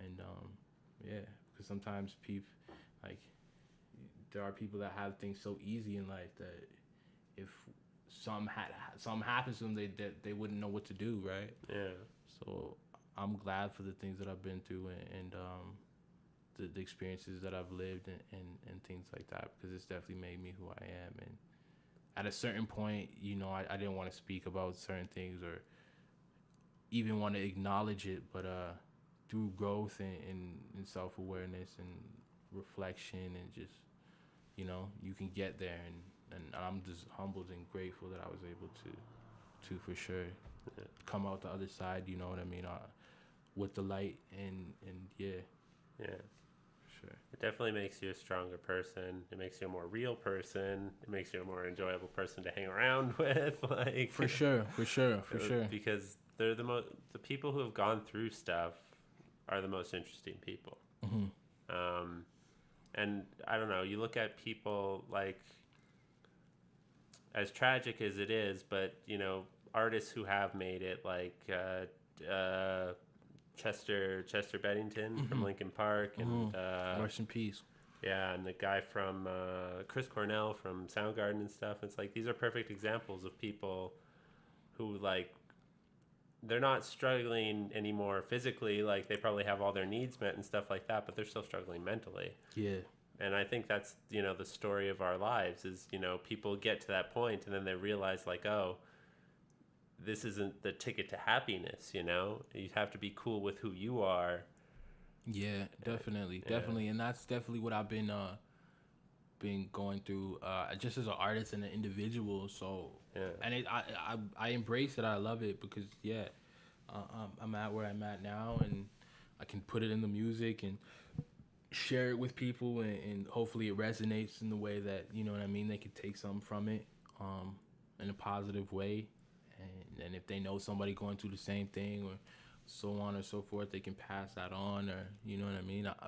And because sometimes people, like, there are people that have things so easy in life that if something happens to them, they wouldn't know what to do, right? Yeah. So I'm glad for the things that I've been through, and the experiences that I've lived, and things like that, because it's definitely made me who I am. And at a certain point, I didn't want to speak about certain things or even want to acknowledge it, but through growth and self-awareness and reflection, and just, you can get there, and I'm just humbled and grateful that I was able to for sure come out the other side, you know what I mean, with the light, and yeah. Sure. It definitely makes you a stronger person. It makes you a more real person. It makes you a more enjoyable person to hang around with. Like, for sure. Because they're the people who have gone through stuff are the most interesting people. Mm-hmm. And I don't know, you look at people, like, as tragic as it is, but, artists who have made it, like Chester Bennington from Linkin Park, and rest in peace. Yeah, and the guy from Chris Cornell from Soundgarden and stuff. It's like, these are perfect examples of people who, like, they're not struggling anymore physically, like they probably have all their needs met and stuff like that, but they're still struggling mentally. Yeah. And I think that's, the story of our lives is, people get to that point and then they realize, like, oh, this isn't the ticket to happiness, you have to be cool with who you are. Yeah, definitely. And that's definitely what I've been going through, just as an artist and an individual. So and I embrace it. I love it, because I'm at where I'm at now, and I can put it in the music and share it with people, and hopefully it resonates in the way that, they can take something from it in a positive way. And if they know somebody going through the same thing, or so on or so forth, they can pass that on, or,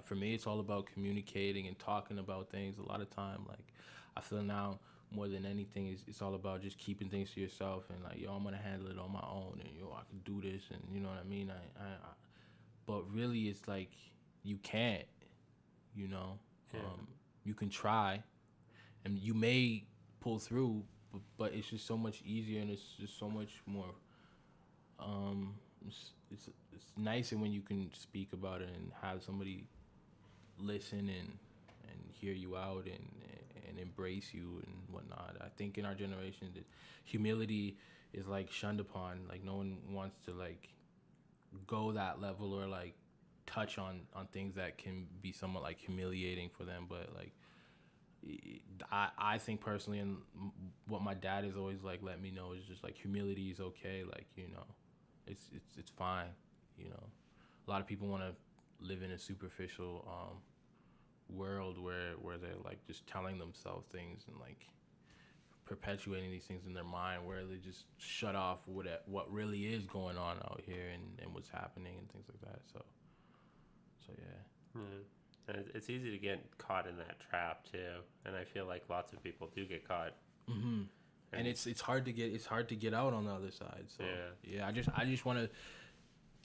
for me, it's all about communicating and talking about things. A lot of time, like, I feel now more than anything, it's all about just keeping things to yourself, and like, I'm gonna handle it on my own, and I can do this, and you know what I mean. But really, it's like, you can't, you can try, and you may pull through, but it's just so much easier, and it's just so much more. It's nicer when you can speak about it and have somebody listen and hear you out, and embrace you and whatnot. I think in our generation, that humility is like shunned upon. Like, no one wants to, like, go that level, or like touch on things that can be somewhat like humiliating for them. But like, I think personally, and what my dad is always like let me know, is just like, humility is okay. Like, it's fine. A lot of people want to live in a superficial world where they're like just telling themselves things, and like perpetuating these things in their mind, where they just shut off what really is going on out here, and what's happening, and things like that. So yeah. And it's easy to get caught in that trap too, and I feel like lots of people do get caught. Mm-hmm. And it's hard to get out on the other side. So yeah, I just want to,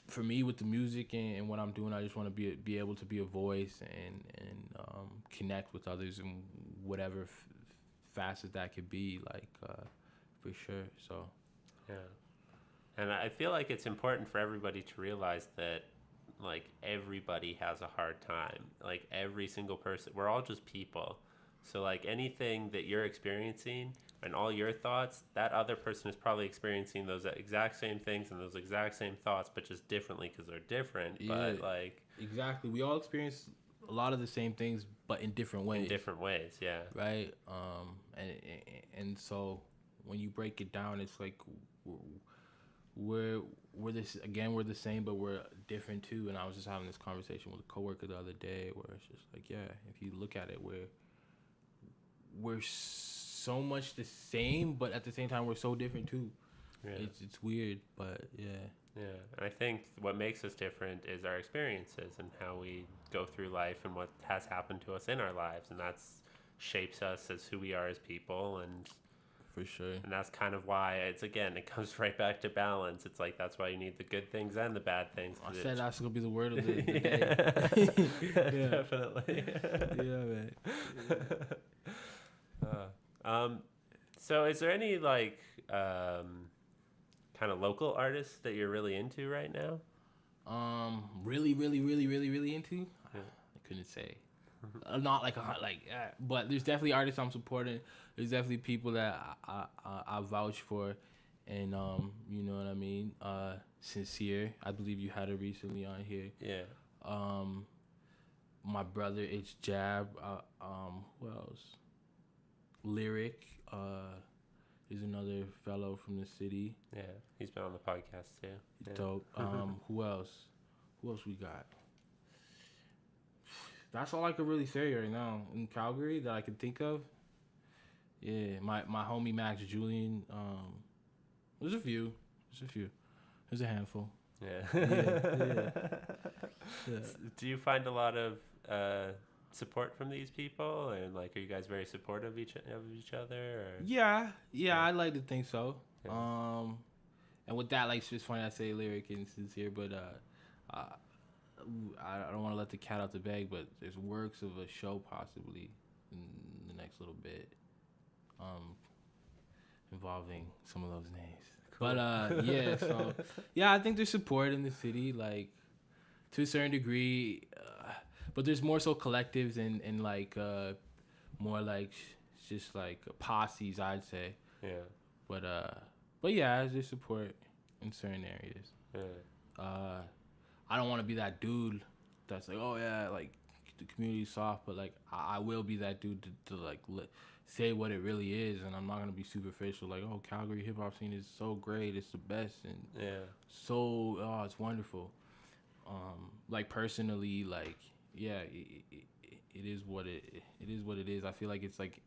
for me, with the music and what I'm doing, I just want to be able to be a voice, and connect with others in whatever facet that could be, like, for sure. So yeah, and I feel like it's important for everybody to realize that, like, everybody has a hard time. Like, every single person, we're all just people. So, like, anything that you're experiencing and all your thoughts, that other person is probably experiencing those exact same things and those exact same thoughts, but just differently, because they're different. Yeah, but, like, exactly. We all experience a lot of the same things, but in different ways. Yeah. Right? And so when you break it down, it's like, we're the same, but we're different too. And I was just having this conversation with a coworker the other day, where it's just like, if you look at it, we're so much the same, but at the same time we're so different too. Yeah. It's weird, but yeah. Yeah, and I think what makes us different is our experiences and how we go through life and what has happened to us in our lives, and that's shapes us as who we are as people, For sure. and that's kind of why it comes right back to balance. It's like that's why you need the good things and the bad things. I said that's gonna be the word of the yeah, day. Yeah. definitely. Yeah, man. So is there any like kind of local artists that you're really into right now? Really into. Yeah. I couldn't say. Not but there's definitely artists I'm supporting. There's definitely people that I vouch for, and you know what I mean. Sincere, I believe you had it recently on here. Yeah. My brother, it's Jab. Who else? Lyric. Is another fellow from the city. Yeah, he's been on the podcast too. Yeah. Dope. Who else? Who else we got? That's all I could really say right now in Calgary that I can think of. Yeah, my homie Max Julian. There's a few. There's a handful. Yeah. Yeah. Do you find a lot of support from these people, and like, are you guys very supportive of each other? Or? Yeah, I'd like to think so. Yeah. And with that, like, it's just funny I say Lyric and Sincere, but I don't want to let the cat out the bag, but there's works of a show possibly in the next little bit, involving some of those names. Cool. But yeah, so yeah, I think there's support in the city, like to a certain degree, but there's more so collectives and like more like just like posses, I'd say. Yeah. But yeah, there's support in certain areas. Yeah. I don't want to be that dude that's like, oh yeah, like the community's soft, but like I will be that dude to like say what it really is, and I'm not gonna be superficial. Like, oh, Calgary hip hop scene is so great, it's the best, and it's wonderful. Like personally, like yeah, it is what it is what it is. I feel like it's like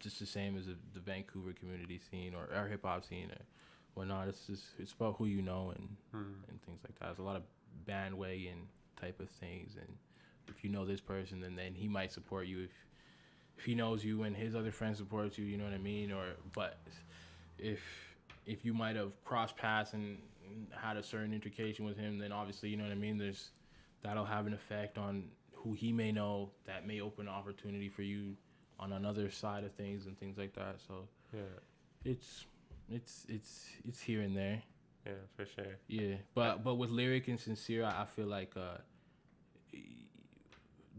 just the same as the Vancouver community scene or our hip hop scene or whatnot. It's about who you know and things like that. There's a lot of bandwagon type of things, and if you know this person, then he might support you if he knows you and his other friends support you, you know what I mean? But if you might have crossed paths and had a certain intercation with him, then obviously, you know what I mean, that'll have an effect on who he may know, that may open an opportunity for you on another side of things and things like that. So yeah, it's here and there. Yeah, for sure. Yeah, but with Lyric and Sincere, I feel like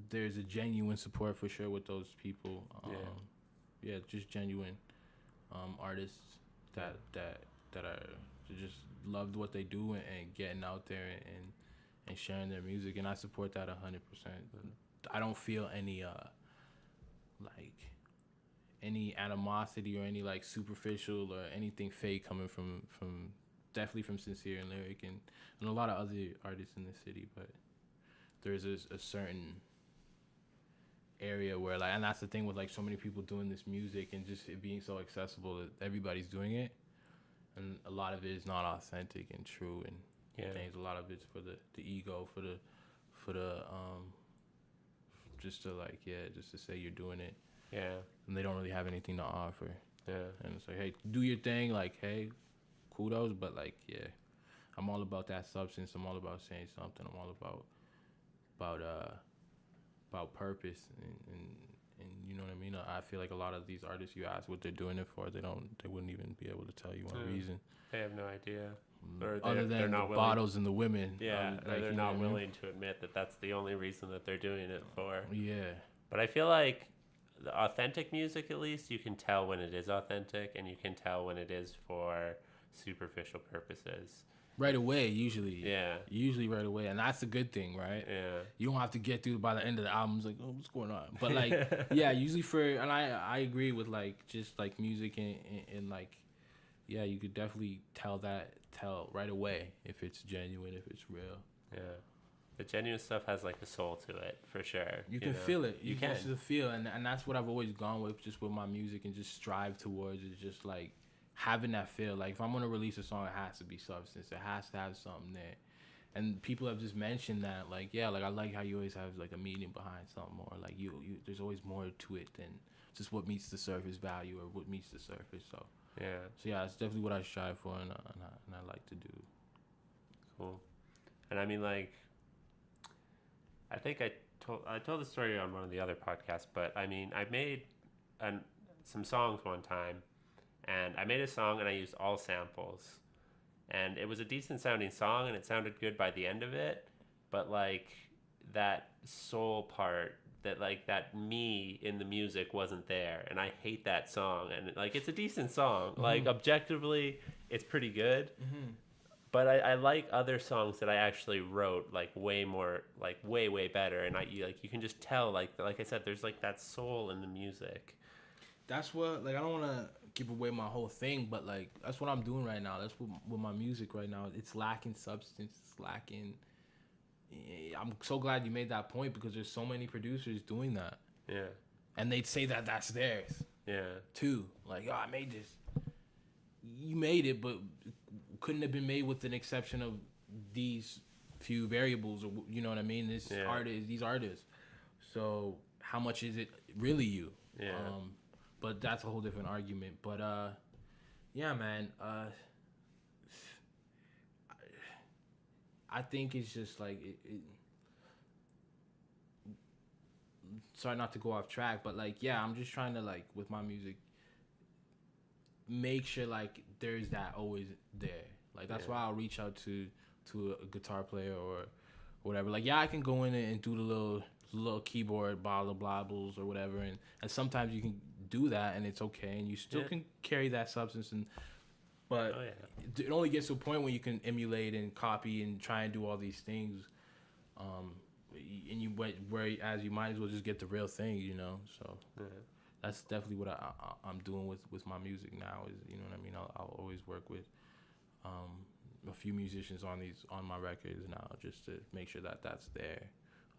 there's a genuine support for sure with those people. Yeah, just genuine artists that are just loved what they do and getting out there and sharing their music, and I support that 100%. I don't feel any like any animosity or any like superficial or anything fake coming from definitely from Sincere and Lyric and a lot of other artists in the city, but there's a certain area where like, and that's the thing with like so many people doing this music and just it being so accessible that everybody's doing it, and a lot of it is not authentic and true, and things. A lot of it's for the ego, for the just to like just to say you're doing it, and they don't really have anything to offer, and it's like, hey, do your thing, like, hey, kudos, but like, I'm all about that substance. I'm all about saying something. I'm all about purpose and you know what I mean. I feel like a lot of these artists, you ask what they're doing it for, they wouldn't even be able to tell you one reason. They have no idea. Or other than the bottles and the women. Yeah, or they're not willing to admit that that's the only reason that they're doing it for. Yeah. But I feel like the authentic music, at least, you can tell when it is authentic, and you can tell when it is for superficial purposes. Right away, usually. Yeah. Usually right away. And that's a good thing, right? Yeah. You don't have to get through by the end of the album. It's like, oh, what's going on? But like, yeah, usually and I agree with like, just like music and like, yeah, you could definitely tell right away if it's genuine, if it's real. Yeah. The genuine stuff has like a soul to it, for sure. You can feel it. You can just feel, and that's what I've always gone with, just with my music and just strive towards. It's just like, having that feel. Like if I'm gonna release a song, it has to be substance. It has to have something there. And people have just mentioned that, like, yeah, like I like how you always have like a meaning behind something, or like you there's always more to it than just what meets the surface value or what meets the surface. So yeah, it's definitely what I strive for, and I like to do. Cool. And I mean, like, I think I told the story on one of the other podcasts, but I mean, I made some songs one time, and I made a song and I used all samples, and it was a decent sounding song and it sounded good by the end of it, but like that soul part, that like that me in the music wasn't there, and I hate that song. And like it's a decent song, like objectively it's pretty good, but I like other songs that I actually wrote like way more, like way better, and you can just tell, like I said, there's like that soul in the music. That's what, like, I don't want to give away my whole thing, but like that's what I'm doing right now. That's what with my music right now. It's lacking substance. It's lacking. I'm so glad you made that point, because there's so many producers doing that. Yeah. And they'd say that that's theirs. Yeah. Too. Like, oh, I made this. You made it, but couldn't have been made with an exception of these few variables, or you know what I mean? These artists. So how much is it really you? Yeah. But that's a whole different argument. But yeah, man. I think it's just like sorry not to go off track, but like, yeah, I'm just trying to, like, with my music, make sure like there's that always there. Like that's why I'll reach out to a guitar player or whatever. Like, yeah, I can go in and do the little keyboard blah blobbles or whatever, and sometimes you can do that and it's okay, and you still can carry that substance, but it only gets to a point where you can emulate and copy and try and do all these things, and you whereas you might as well just get the real thing, you know. So that's definitely what I'm doing with my music now. Is, you know what I mean? I'll always work with a few musicians on my records now, just to make sure that that's there,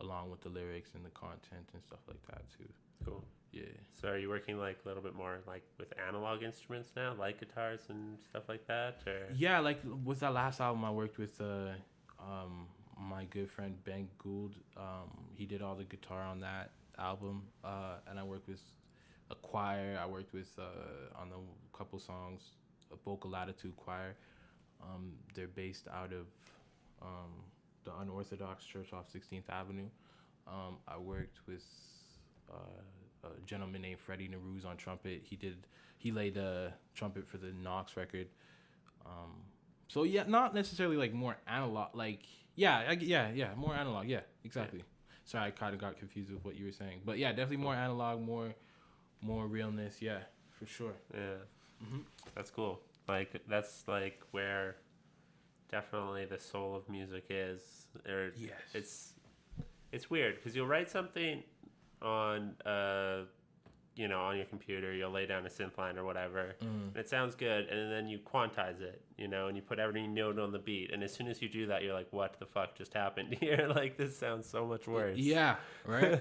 along with the lyrics and the content and stuff like that too. Cool. Yeah. So are you working like a little bit more like with analog instruments now, like guitars and stuff like that? Or? Yeah, like with that last album, I worked with my good friend Ben Gould. He did all the guitar on that album, and I worked with a choir. I worked with on a couple songs, a Vocal Latitude Choir. They're based out of the Unorthodox Church off 16th Avenue. I worked with a gentleman named Freddie Naruse on trumpet. He laid the trumpet for the Knox record. So yeah, not necessarily like more analog, like more analog. Yeah, exactly. Yeah. Sorry, I kind of got confused with what you were saying, but yeah, definitely more analog, more realness. Yeah, for sure. Yeah, that's cool. Like that's like where definitely the soul of music is. Or yes, it's weird because you'll write something on on your computer, you'll lay down a synth line or whatever, and it sounds good, and then you quantize it, and you put every note on the beat, and as soon as you do that, you're like, what the fuck just happened here? Like, this sounds so much worse. Yeah, right?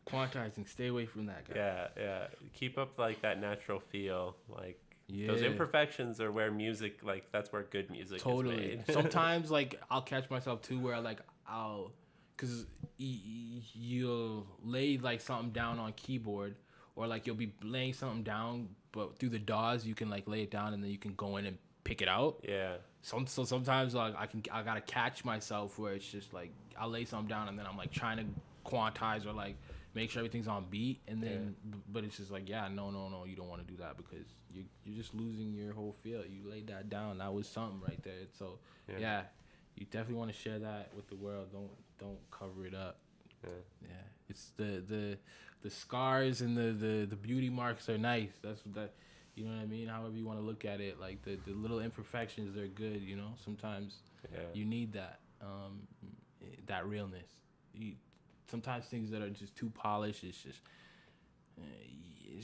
Quantizing, stay away from that guy. Yeah. Keep up, like, that natural feel, like, those imperfections are where music, like, that's where good music is made. Sometimes, like, I'll catch myself, too, where, like, because you'll lay, like, something down on keyboard, or, like, you'll be laying something down, but through the DAWs, you can, like, lay it down, and then you can go in and pick it out. Yeah. So sometimes, like, I gotta catch myself where it's just, like, I'll lay something down, and then I'm, like, trying to quantize or, like, make sure everything's on beat, and then, but it's just like, no, you don't want to do that, because you're just losing your whole feel. You laid that down, that was something right there. So, yeah, you definitely want to share that with the world. Don't cover it up. Yeah, it's the scars and the beauty marks are nice. That's what that, you know what I mean? However you want to look at it, like the little imperfections, they're good. Sometimes you need that that realness. Sometimes things that are just too polished, it's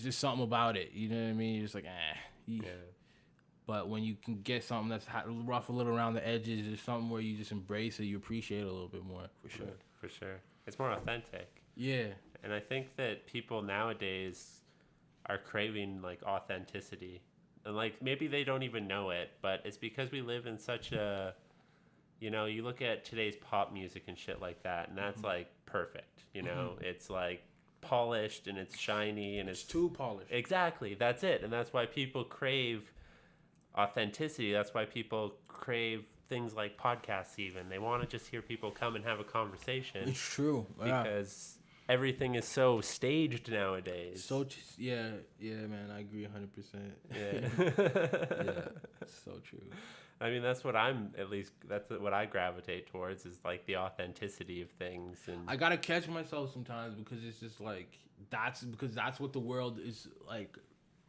just something about it. You know what I mean? You're just like, But when you can get something that's rough a little around the edges, there's something where you just embrace it, you appreciate it a little bit more, for sure. For sure. It's more authentic. Yeah. And I think that people nowadays are craving, like, authenticity. and like maybe they don't even know it, but it's because we live in such a, you look at today's pop music and shit like that, and that's like perfect. It's like polished and it's shiny and It's too polished. exactly, that's it, and that's why people crave authenticity. That's why people crave things like podcasts. Even they want to just hear people come and have a conversation. It's true. Because everything is so staged nowadays. Yeah, man, I agree 100%. Yeah. Yeah, so true. I mean, that's what what I gravitate towards, is like the authenticity of things. And I gotta catch myself sometimes because it's just like that's what the world is like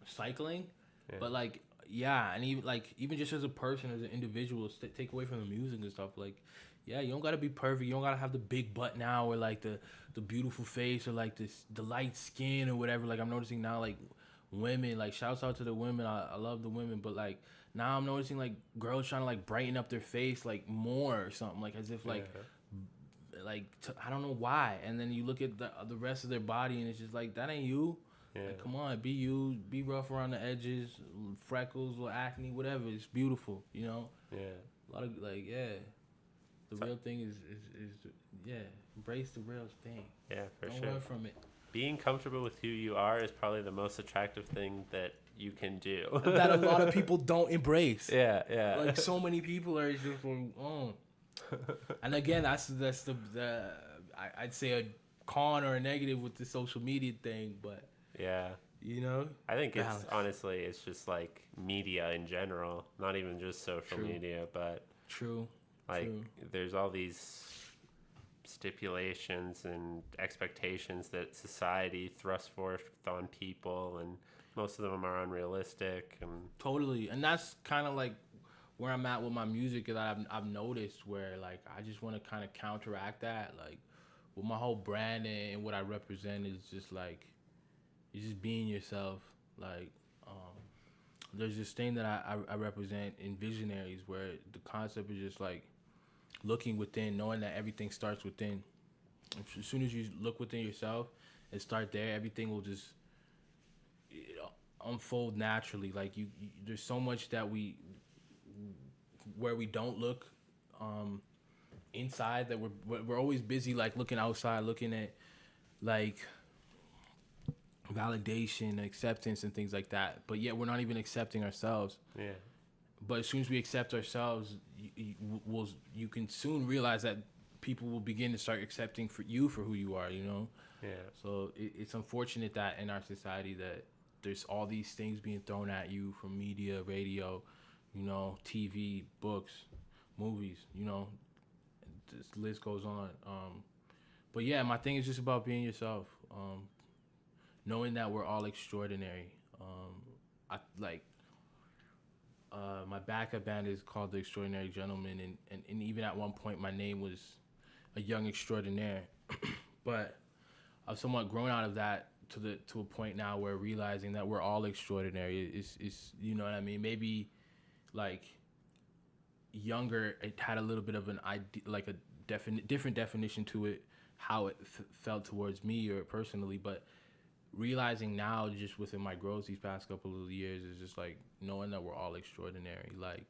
cycling. Yeah. But like, yeah, and even just as a person, as an individual, take away from the music and stuff. Like, yeah, you don't gotta be perfect. You don't gotta have the big butt now, or like the beautiful face, or like the light skin or whatever. Like, I'm noticing now, like women, like shouts out to the women. I love the women, but like now I'm noticing like girls trying to like brighten up their face like more or something, like as if like. Yeah. I don't know why, and then you look at the rest of their body, and it's just like, that ain't you. Yeah. Like, come on, be you. Be rough around the edges, freckles or acne, whatever. It's beautiful, Yeah. A lot of the real thing is embrace the real thing. Yeah, for Don't sure. run from it. Being comfortable with who you are is probably the most attractive thing that you can do. That a lot of people don't embrace. Yeah. Like, so many people are just like, oh. And again, that's the I'd say a con or a negative with the social media thing, but yeah, I think it's just like media in general, not even just social media, but there's all these stipulations and expectations that society thrusts forth on people, and most of them are unrealistic. And totally, and that's kind of like where I'm at with my music, is I've noticed where like I just want to kind of counteract that, like with my whole brand and what I represent is just like you're just being yourself. Like there's this thing that I represent in Visionaries, where the concept is just like looking within, knowing that everything starts within. As soon as you look within yourself and start there, everything will just unfold naturally. Like you there's so much that where we don't look inside, that we're always busy like looking outside, looking at like validation, acceptance, and things like that. But yet we're not even accepting ourselves. Yeah. But as soon as we accept ourselves, you can soon realize that people will begin to start accepting you for who you are. Yeah. So it's unfortunate that in our society that there's all these things being thrown at you from media, radio, TV, books, movies, this list goes on. But yeah, my thing is just about being yourself. Knowing that we're all extraordinary. My backup band is called The Extraordinary Gentleman, and even at one point my name was A Young Extraordinaire. But I've somewhat grown out of that to a point now where realizing that we're all extraordinary is you know what I mean? Maybe like younger, it had a little bit of an idea, like a different definition to it, how it felt towards me or personally. But realizing now, just within my growth these past couple of years, is just like knowing that we're all extraordinary. Like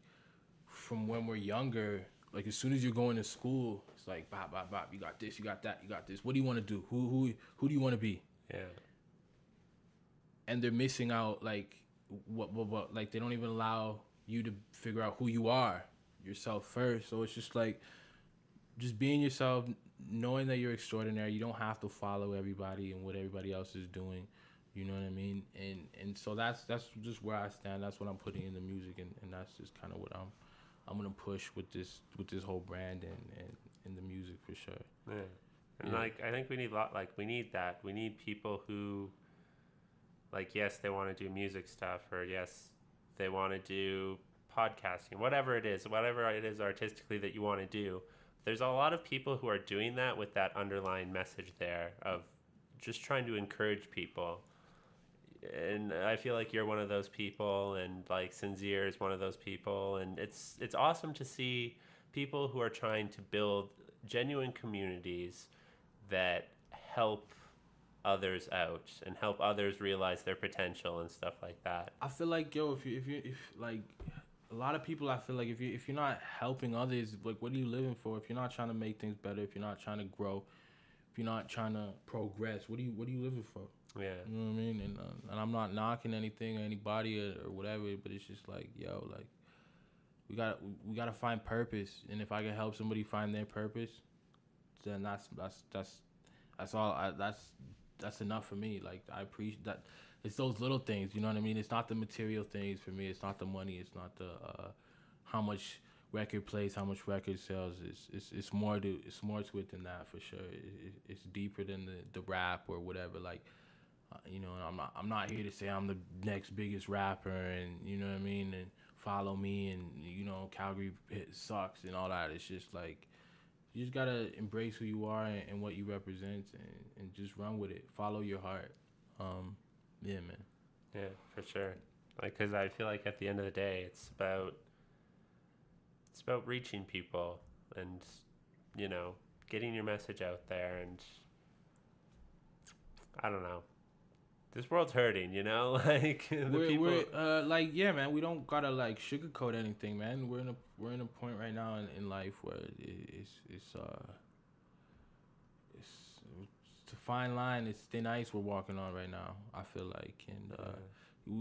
from when we're younger, like as soon as you're going to school, it's like bop, bop, bop, you got this, you got that, you got this. What do you want to do? Who do you want to be? Yeah. And they're missing out, like what like they don't even allow you to figure out who you are yourself first. So it's just like just being yourself, knowing that you're extraordinary. You don't have to follow everybody and what everybody else is doing. You know what I mean? And so that's just where I stand. That's what I'm putting in the music, and that's just kind of what I'm gonna push with this whole brand and the music for sure. Yeah. And I think we need that. We need people who, like, yes, they want to do music stuff, or yes, they want to do podcasting, whatever it is artistically that you want to do. There's a lot of people who are doing that with that underlying message there of just trying to encourage people. And I feel like you're one of those people, and like Sincere is one of those people, and it's awesome to see people who are trying to build genuine communities that help others out and help others realize their potential and stuff like that. I feel like, yo, if like a lot of people, I feel like if you're not helping others, like what are you living for? If you're not trying to make things better, if you're not trying to grow, if you're not trying to progress, what are you living for? Yeah. You know what I mean? And I'm not knocking anything or anybody or whatever, but it's just like, yo, like we gotta find purpose, and if I can help somebody find their purpose, then that's all. That's enough for me. Like I appreciate that. It's those little things, you know what I mean? It's not the material things for me. It's not the money. It's not the how much record plays, how much record sales. It's more to it than that for sure. It's deeper than the rap or whatever. Like you know, I'm not here to say I'm the next biggest rapper, and you know what I mean, and follow me, and you know Calgary sucks and all that. It's just like you just gotta embrace who you are and what you represent, and just run with it. Follow your heart. Yeah, man. Yeah, for sure. Like, because I feel like at the end of the day, it's about reaching people and, you know, getting your message out there. And I don't know, this world's hurting, you know. Like we're like, yeah, man. We don't gotta like sugarcoat anything, man. We're in a point right now in life where it's a fine line. It's thin ice we're walking on right now. I feel like, and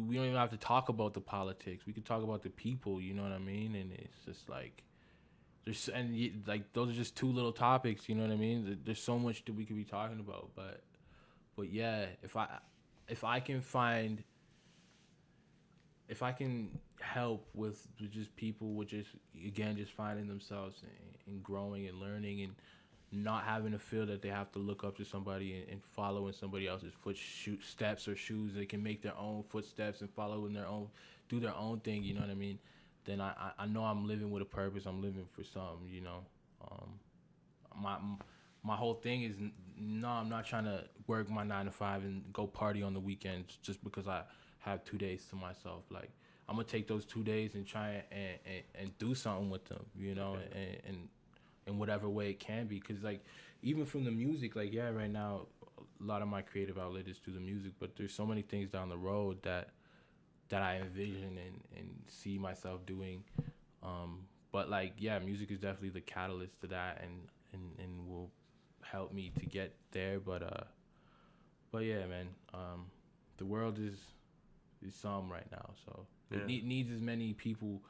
we don't even have to talk about the politics. We could talk about the people. You know what I mean? And it's just like like those are just two little topics. You know what I mean? There's so much that we could be talking about, but yeah, if I can help with just people with just again just finding themselves and growing and learning and not having to feel that they have to look up to somebody and follow in somebody else's steps or shoes. They can make their own footsteps and follow in their own, do their own thing. You know what I mean? Then I know I'm living with a purpose. I'm living for something. You know, my whole thing is no, I'm not trying to work my 9 to 5 and go party on the weekends just because I have 2 days to myself. Like I'm gonna take those 2 days and try and do something with them. You know, and in whatever way it can be, because like even from the music, like yeah, right now a lot of my creative outlet is through the music, but there's so many things down the road that I envision and see myself doing, but like yeah, music is definitely the catalyst to that, and will help me to get there, but yeah, man, the world is some right now, so it needs as many people,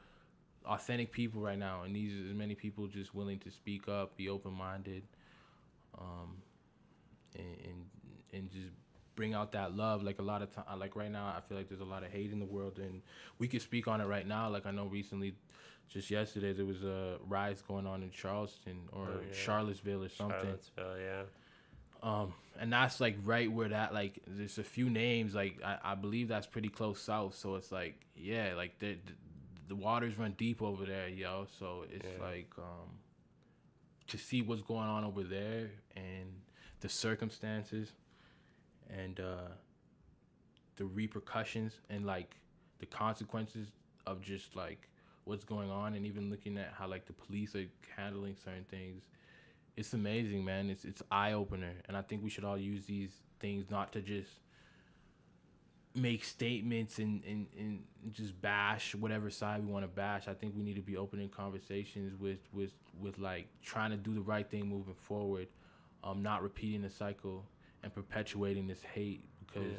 authentic people right now, and these as many people just willing to speak up, be open-minded, and just bring out that love. Like a lot of time, like right now, I feel like there's a lot of hate in the world, and we could speak on it right now. Like I know recently, just yesterday, there was a rise going on in Charleston or Charlottesville or something. Charlottesville, yeah. And that's like right where that, like there's a few names, like I believe that's pretty close south. So it's like yeah, like the waters run deep over there, yo. So it's like to see what's going on over there and the circumstances and the repercussions and like the consequences of just like what's going on, and even looking at how like the police are handling certain things. It's amazing, man. It's eye opener, and I think we should all use these things not to just make statements and just bash whatever side we want to bash. I think we need to be open in conversations with like trying to do the right thing moving forward, not repeating the cycle and perpetuating this hate, because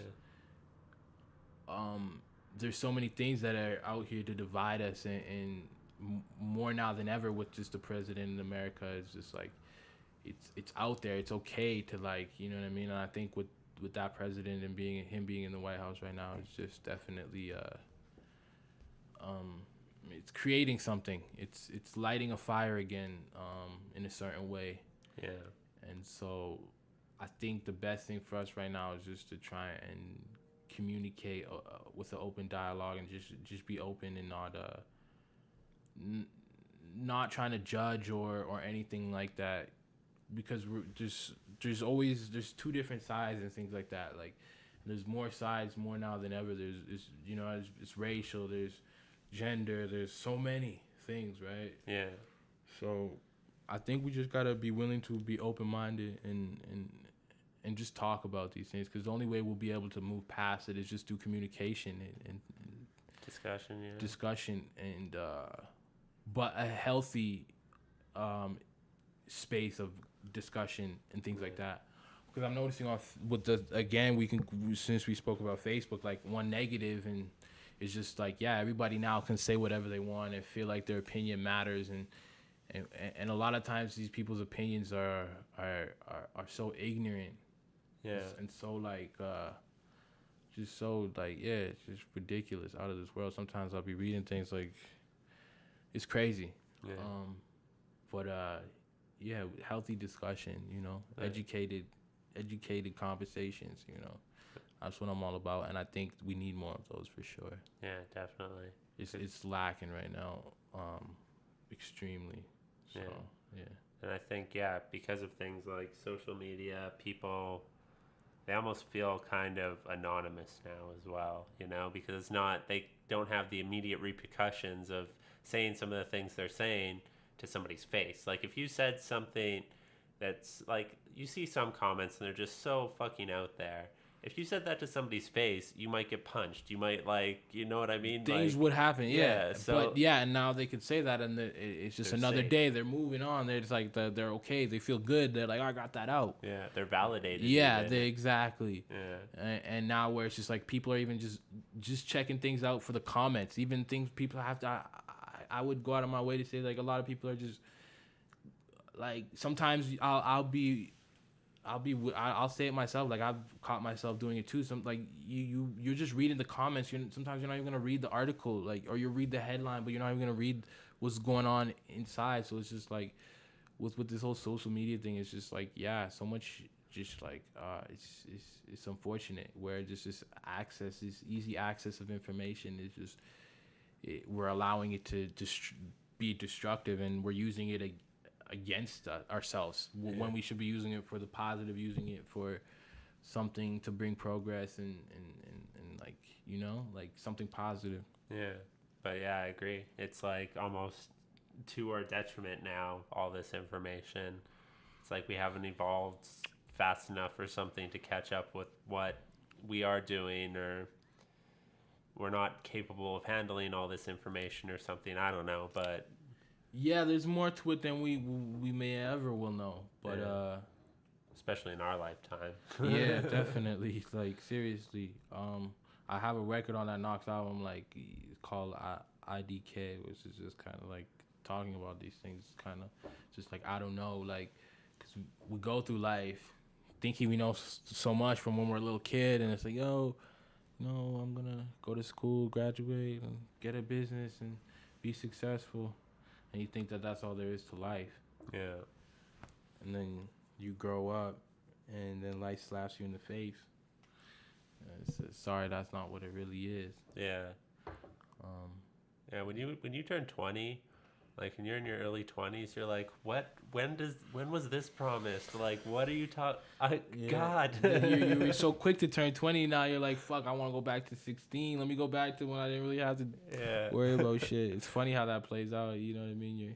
there's so many things that are out here to divide us, and more now than ever with just the president in America. It's just like it's out there. It's okay to like, you know what I mean? And I think with that president and him being in the White House right now, it's just definitely it's creating something. It's lighting a fire again, in a certain way. Yeah. And so I think the best thing for us right now is just to try and communicate with an open dialogue, and just be open and not trying to judge or anything like that, because there's two different sides and things like that. Like there's more sides more now than ever. There's you know, it's racial, there's gender, there's so many things, right? Yeah. So I think we just gotta be willing to be open minded and and just talk about these things, because the only way we'll be able to move past it is just through communication and discussion and but a healthy space of discussion and things like that. Because I'm noticing with the, again, since we spoke about Facebook, like one negative, and it's just like, yeah, everybody now can say whatever they want and feel like their opinion matters, and a lot of times these people's opinions are so ignorant, and so like just so like, yeah, it's just ridiculous, out of this world. Sometimes I'll be reading things like, it's crazy. But yeah, healthy discussion, educated conversations, that's what I'm all about, and I think we need more of those for sure. Yeah, definitely. It's lacking right now, extremely. So, yeah. And I think, because of things like social media, people, they almost feel kind of anonymous now as well, because they don't have the immediate repercussions of saying some of the things they're saying to somebody's face. Like, if you said something that's like, you see some comments and they're just so fucking out there. If you said that to somebody's face, you might get punched. You might, like, you know what I mean? Things would happen, yeah. So, but and now they can say that, and it's just another day. They're moving on. They're just like, they're okay. They feel good. They're like, I got that out. Yeah, they're validated. Yeah, exactly. Yeah. And now where it's just like, people are even just checking things out for the comments. Even things people have to, I would go out of my way to say, like, a lot of people are just, like, sometimes I'll say it myself. Like, I've caught myself doing it too. Some, like, you're just reading the comments. Sometimes you're not even gonna read the article, like, or you read the headline, but you're not even gonna read what's going on inside. So it's just like, with this whole social media thing, it's just like, so much, just like, it's unfortunate where just this easy access of information is just, we're allowing it to be destructive, and we're using it against ourselves when we should be using it for the positive, using it for something to bring progress and like, like something positive. Yeah, but I agree. It's like almost to our detriment now, all this information. It's like we haven't evolved fast enough or something to catch up with what we are doing, or we're not capable of handling all this information or something. I don't know, but yeah, there's more to it than we may ever will know, but especially in our lifetime. Yeah, definitely. Like, seriously, I have a record on that Knox album, like, called IDK, which is just kind of like talking about these things. Kind of just like, I don't know, like, because we go through life thinking we know so much from when we're a little kid, and it's like, yo, I'm gonna go to school, graduate, and get a business and be successful. And you think that that's all there is to life. Yeah. And then you grow up, and then life slaps you in the face. And says, sorry, that's not what it really is. Yeah. When you turn 20, like, and you're in your early 20s, you're like, what? When was this promised? Like, what are you talking? God. You're so quick to turn 20 now. You're like, fuck, I want to go back to 16. Let me go back to when I didn't really have to worry about shit. It's funny how that plays out. You know what I mean? You're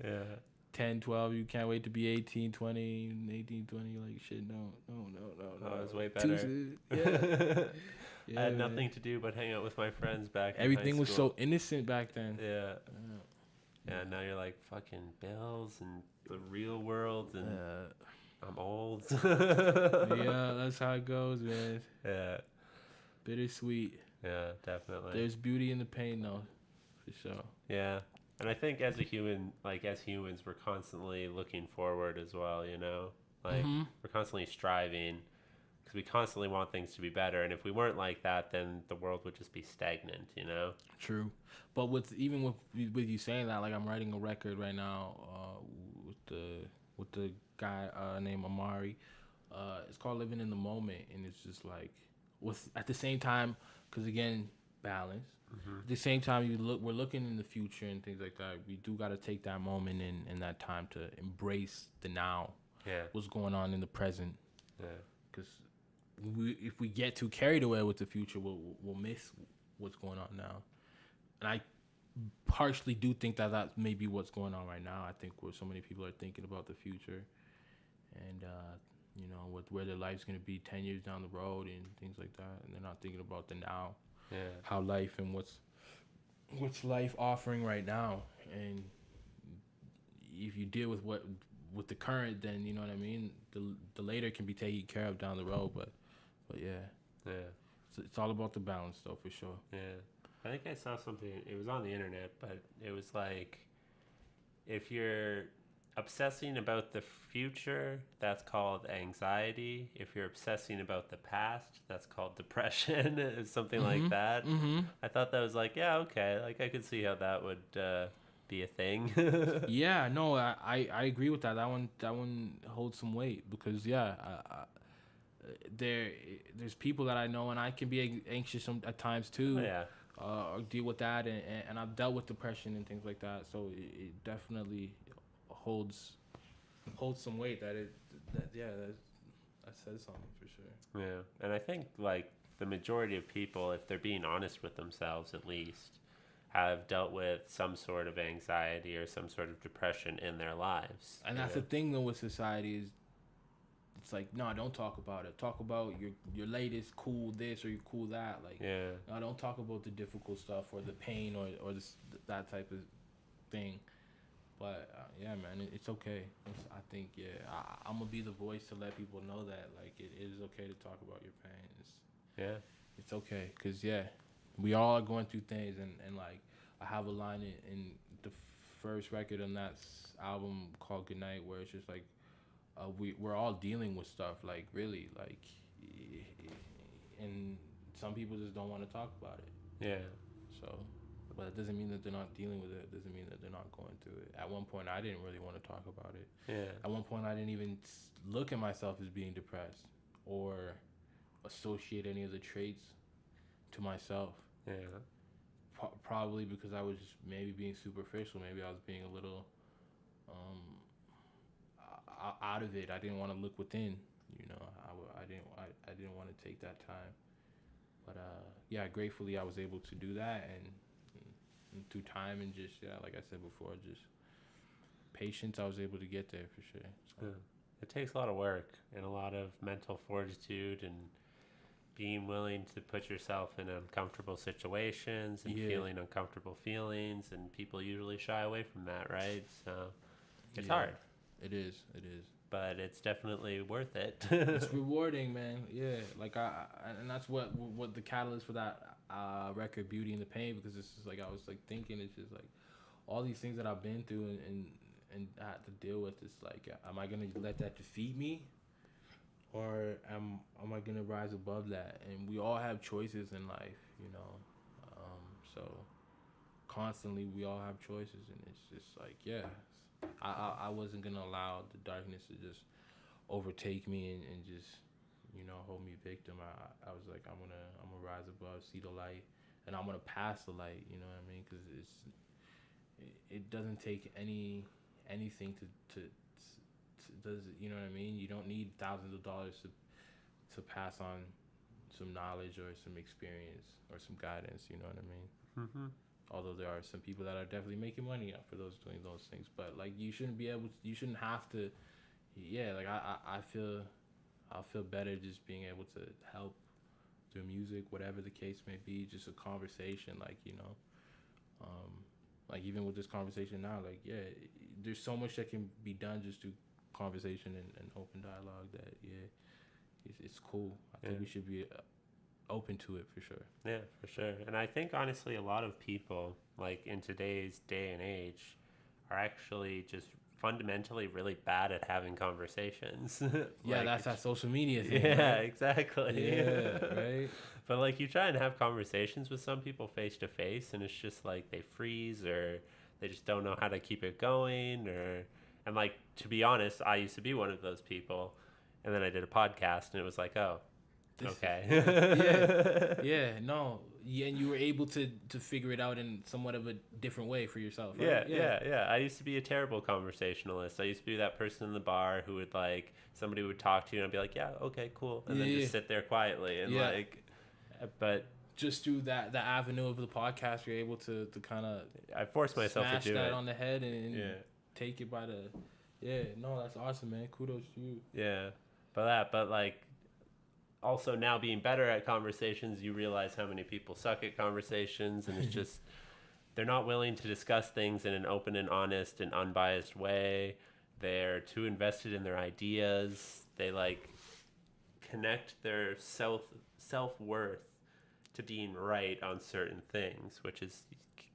10, 12. You can't wait to be 18, 20, 18, 20. You're like, shit, no. It was way better. Yeah. I had nothing to do but hang out with my friends back in Everything high was school. so innocent back then. Yeah, now you're like, fucking bills and the real world, and I'm old. Yeah, that's how it goes, man. Yeah. Bittersweet. Yeah, definitely. There's beauty in the pain, though, for sure. Yeah. And I think as humans, we're constantly looking forward as well, Like, we're constantly striving, because we constantly want things to be better. And if we weren't like that, then the world would just be stagnant, True. But with you saying that, like, I'm writing a record right now with the guy named Amari. It's called Living in the Moment, and it's just like, at the same time, because again, balance. At the same time, we're looking in the future and things like that. We do got to take that moment and that time to embrace the now. Yeah. What's going on in the present. Yeah. Because if we get too carried away with the future, we'll miss what's going on now. And I partially do think that may be what's going on right now. I think where so many people are thinking about the future, and you know, with where their life's gonna be 10 years down the road and things like that, and they're not thinking about the now, how life and what's life offering right now, and if you deal with the current, then you know what I mean. The later can be taken care of down the road, but yeah. It's all about the balance, though, for sure. Yeah. I think I saw something. It was on the internet, but it was like, if you're obsessing about the future, that's called anxiety. If you're obsessing about the past, that's called depression. Something like that. I thought that was like, yeah, okay. Like, I could see how that would be a thing. Yeah, no, I agree with that. That one holds some weight because there's people that I know, and I can be anxious at times too. Oh, yeah. Or deal with that, and I've dealt with depression and things like that. So it definitely holds some weight. That says something for sure. Yeah, and I think like the majority of people, if they're being honest with themselves, at least, have dealt with some sort of anxiety or some sort of depression in their lives. And that's the thing though with society is, it's like, no, don't talk about it. Talk about your latest cool this or your cool that. Like, no, don't talk about the difficult stuff or the pain or that type of thing. But yeah, man, it's okay. I think I'm gonna be the voice to let people know that like it is okay to talk about your pain. It's okay, cause we all are going through things, and like I have a line in the first record on that album called Good Night where it's just like. We're all dealing with stuff, like really, like, and some people just don't want to talk about it. Yeah. So, but it doesn't mean that they're not dealing with it. It doesn't mean that they're not going through it. At one point, I didn't really want to talk about it. Yeah. At one point, I didn't even look at myself as being depressed or associate any of the traits to myself. Yeah. Probably because I was just maybe being superficial. Maybe I was being a little out of it. I didn't want to look within, you know. I didn't want to take that time, but gratefully I was able to do that, and through time and just like I said before, just patience, I was able to get there for sure. So. It takes a lot of work and a lot of mental fortitude and being willing to put yourself in uncomfortable situations and feeling uncomfortable feelings, and people usually shy away from that, right? So it's hard. It is. But it's definitely worth it. It's rewarding, man. Yeah, like and that's what the catalyst for that record, Beauty and the Pain, because it's just like I was like thinking, it's just like all these things that I've been through and I had to deal with. It's like, am I gonna let that defeat me, or am I gonna rise above that? And we all have choices in life, you know. So constantly we all have choices, and it's just like I wasn't gonna allow the darkness to just overtake me and just, you know, hold me victim. I was like, I'm gonna rise above, see the light, and I'm gonna pass the light. You know what I mean? Because it doesn't take anything to does, you know what I mean? You don't need thousands of dollars to pass on some knowledge or some experience or some guidance. You know what I mean? Mm-hmm. Although there are some people that are definitely making money for doing those things, but like you shouldn't have to. Like I feel better just being able to help through music, whatever the case may be, just a conversation, like, you know, like even with this conversation now, like there's so much that can be done just through conversation and open dialogue that it's cool. I think we should be open to it for sure. Yeah, for sure. And I think honestly a lot of people, like in today's day and age, are actually just fundamentally really bad at having conversations. That's that social media thing. Yeah, right? Exactly. Yeah, right. But like you try and have conversations with some people face to face, and it's just like they freeze, or they just don't know how to keep it going, and like, to be honest, I used to be one of those people, and then I did a podcast and it was like, oh, okay. And you were able to figure it out in somewhat of a different way for yourself, right? Yeah. I used to be a terrible conversationalist. I used to be that person in the bar who would, like, somebody would talk to you and I'd be like, yeah, okay, cool, and then just sit there quietly and but just through the avenue of the podcast, you're able to kind of I forced myself to do smash that it on the head and take it by the that's awesome, man. Kudos to you. But like, also now being better at conversations, you realize how many people suck at conversations, and it's just they're not willing to discuss things in an open and honest and unbiased way. They're too invested in their ideas. They like connect their self-worth to being right on certain things, which is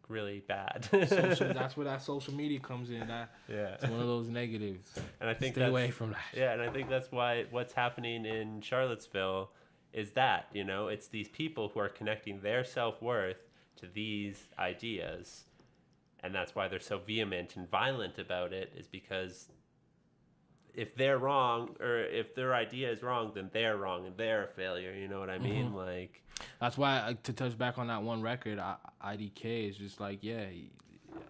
really bad. That's where that social media comes in. Yeah, It's one of those negatives. and I think Stay away from that. Yeah, and I think that's why what's happening in Charlottesville is that, you know, it's these people who are connecting their self-worth to these ideas, and that's why they're so vehement and violent about it, is because if they're wrong, or if their idea is wrong, then they're wrong and they're a failure. You know what I mean? Like, that's why, to touch back on that one record, IDK is just like, yeah,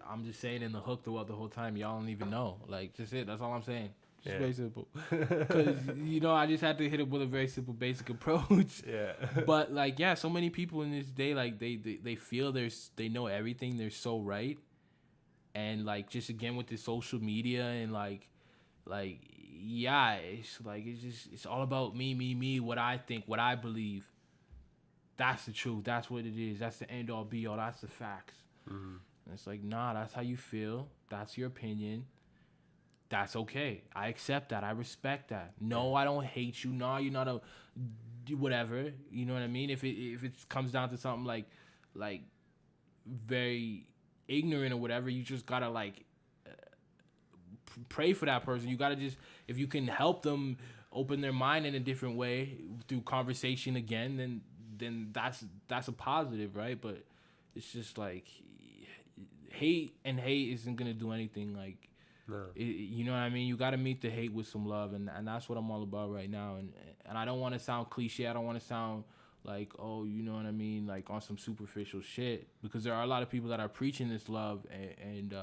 I'm just saying in the hook throughout the whole time, y'all don't even know. Like, just it. That's all I'm saying. Just very simple. Because, you know, I just had to hit it with a very simple, basic approach. yeah. But, like, yeah, so many people in this day, like, they feel they know everything. They're so right. And, like, just again with the social media and, like, yeah, it's all about me, what I think, what I believe. That's the truth. That's what it is. That's the end all be all. That's the facts. And it's like, nah, that's how you feel. That's your opinion. That's okay. I accept that. I respect that. No, I don't hate you. No, you're not a whatever. You know what I mean? If it comes down to something like very ignorant or whatever, you just gotta like pray for that person. You gotta just, if you can help them open their mind in a different way through conversation again, then that's a positive, right? But it's just like hate isn't gonna do anything. Like, No. you know what I mean? You gotta meet the hate with some love, and that's what I'm all about right now. And I don't want to sound cliche. I don't want to sound like, oh, you know what I mean, like on some superficial shit, because there are a lot of people that are preaching this love and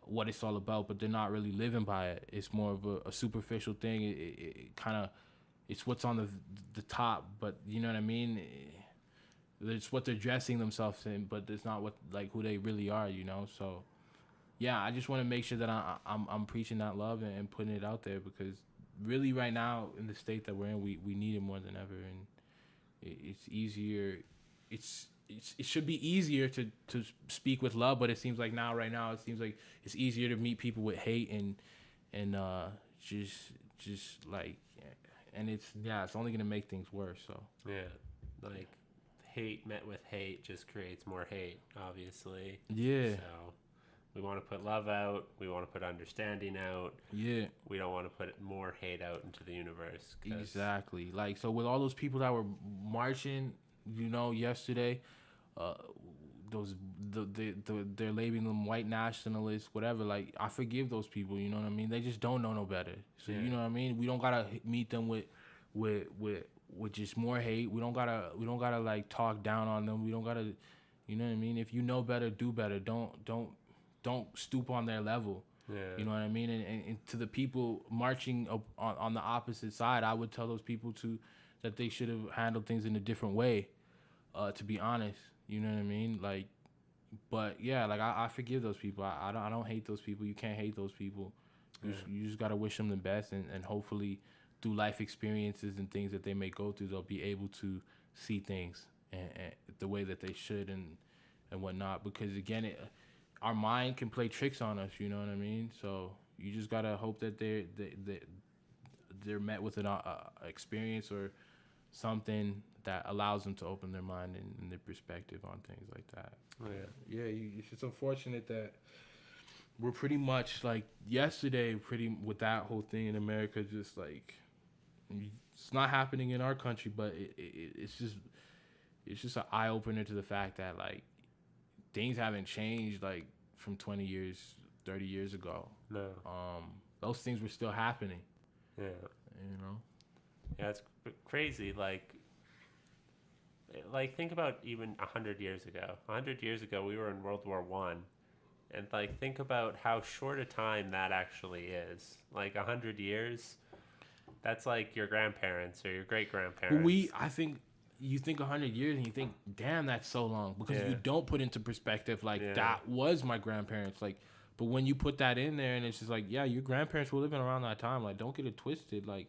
what it's all about, but they're not really living by it. It's more of a superficial thing. It kind of, it's what's on the top, but you know what I mean? It's what they're dressing themselves in, but it's not what, like, who they really are, you know? So yeah, I just want to make sure that I'm preaching that love and putting it out there, because really right now in the state that we're in, we need it more than ever. And it's easier. It should be easier to speak with love, but it seems like right now it seems like it's easier to meet people with hate and just like, and it's only gonna make things worse. So Yeah, like hate met with hate just creates more hate, obviously. yeah, So we want to put love out. We want to put understanding out. yeah, We don't want to put more hate out into the universe. exactly. Like, so with all those people that were marching, you know, yesterday, they're labeling them white nationalists, whatever. Like, I forgive those people. You know what I mean? They just don't know no better. So you know what I mean? We don't gotta meet them with just more hate. We don't gotta like talk down on them. We don't gotta, you know what I mean? If you know better, do better. Don't stoop on their level. Yeah. You know what I mean? And to the people marching on the opposite side, I would tell those people that they should have handled things in a different way. To be honest, you know what I mean? Like, but yeah, like I forgive those people. I don't hate those people. You can't hate those people. You just gotta wish them the best, and hopefully through life experiences and things that they may go through, they'll be able to see things and the way that they should and whatnot. Because again, our mind can play tricks on us. You know what I mean? So you just gotta hope that they're met with an experience or something that allows them to open their mind and their perspective on things like that. Yeah. It's just unfortunate that we're pretty much like yesterday, with that whole thing in America, just like it's not happening in our country, but it's just an eye opener to the fact that like things haven't changed like from 20 years, 30 years ago. No. Those things were still happening. Yeah. You know. Yeah, it's crazy. Like think about even 100 years ago. 100 years ago, we were in World War I. And like think about how short a time that actually is. Like 100 years, that's like your grandparents or your great grandparents. I think you think 100 years and you think, damn, that's so long, because you don't put into perspective like that was my grandparents. Like, but when you put that in there and it's just like, yeah, your grandparents were living around that time. Like, don't get it twisted. Like,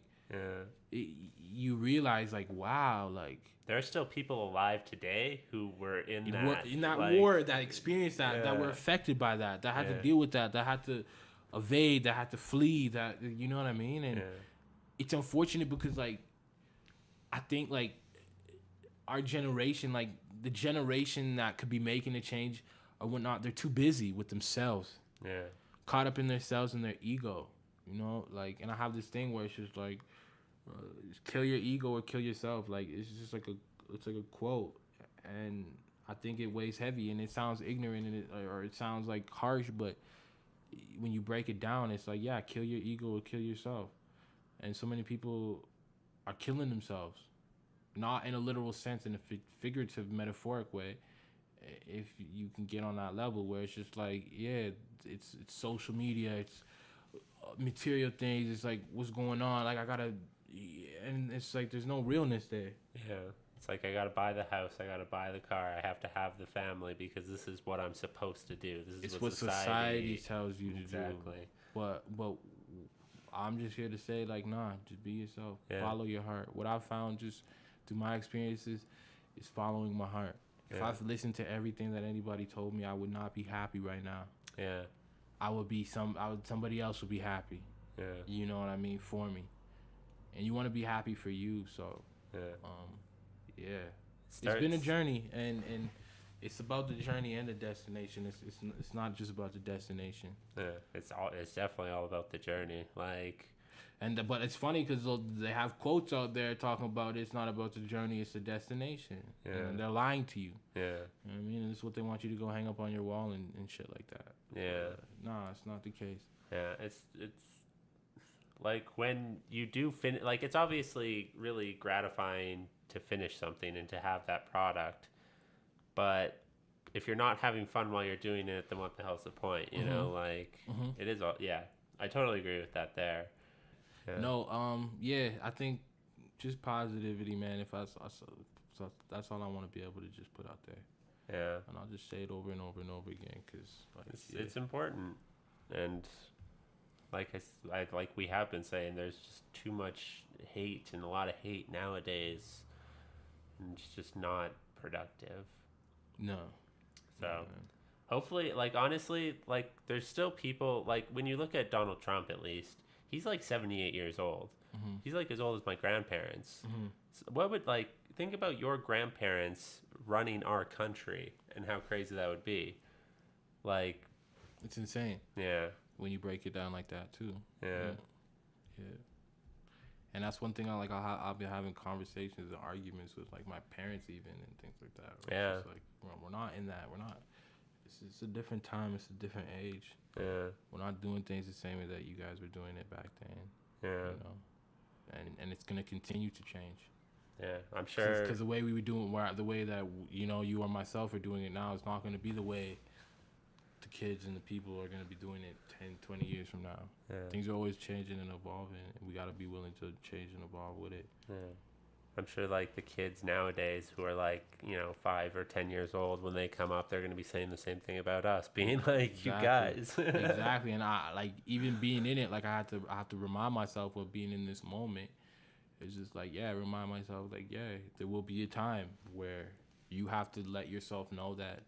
you realize like, wow, like there are still people alive today who were in that war, that experienced that were affected by that had to deal with that had to evade, that had to flee, that, you know what I mean? And it's unfortunate because like I think like our generation, like the generation that could be making a change or whatnot, they're too busy with themselves. Yeah. Caught up in themselves and their ego, you know? Like, and I have this thing where it's just like, just kill your ego or kill yourself. Like, it's just like a quote. And I think it weighs heavy and it sounds ignorant or it sounds like harsh, but when you break it down, it's like, yeah, kill your ego or kill yourself. And so many people are killing themselves. Not in a literal sense, in a figurative, metaphoric way. If you can get on that level where it's just like, yeah, it's social media, it's material things, it's like, what's going on? Like, I gotta, and it's like, there's no realness there. Yeah. It's like, I gotta buy the house, I gotta buy the car, I have to have the family because this is what I'm supposed to do. This is what society tells you to do. Exactly. But I'm just here to say, like, nah, just be yourself. Yeah. Follow your heart. What I've found just through my experiences is following my heart. If I've listened to everything that anybody told me, I would not be happy right now. Yeah. Somebody else would be happy. Yeah. You know what I mean? For me. And you want to be happy for you, so it's been a journey, and it's about the journey and the destination. It's not just about the destination. Yeah, it's definitely all about the journey. Like, but it's funny because they have quotes out there talking about it's not about the journey, it's the destination. Yeah. And they're lying to you. Yeah. You know what I mean? And it's what they want you to go hang up on your wall and shit like that. Yeah. Nah, it's not the case. Yeah, it's like when you do finish, like, it's obviously really gratifying to finish something and to have that product, but if you're not having fun while you're doing it, then what the hell's the point? You know, like, it is all, I totally agree with that there. Yeah. No, I think just positivity, man. So that's all I want to be able to just put out there. Yeah. And I'll just say it over and over and over again because it's important. And like like we have been saying, there's just too much hate and a lot of hate nowadays, and it's just not productive. No. So hopefully, like, honestly, like, there's still people, like, when you look at Donald Trump, at least, he's like 78 years old. He's like as old as my grandparents. So what would, like, think about your grandparents running our country and how crazy that would be. Like, it's insane. Yeah. When you break it down like that too. Yeah. And that's one thing I'll be having conversations and arguments with like my parents even and things like that. Yeah. It's just like we're not in that. We're not. It's a different time. It's a different age. Yeah. We're not doing things the same way that you guys were doing it back then. Yeah. You know, and it's gonna continue to change. Yeah, I'm sure. Because the way we were doing, the way that you or myself are doing it now is not gonna be the way the kids and the people are gonna be doing it 10, 20 years from now. Yeah. Things are always changing and evolving, and we gotta be willing to change and evolve with it. Yeah. I'm sure, like, the kids nowadays who are, like, 5 or 10 years old, when they come up, they're going to be saying the same thing about us, being like, you guys. Exactly. And I, like, even being in it, like, I have to remind myself of being in this moment. It's just like, remind myself, like, there will be a time where you have to let yourself know that,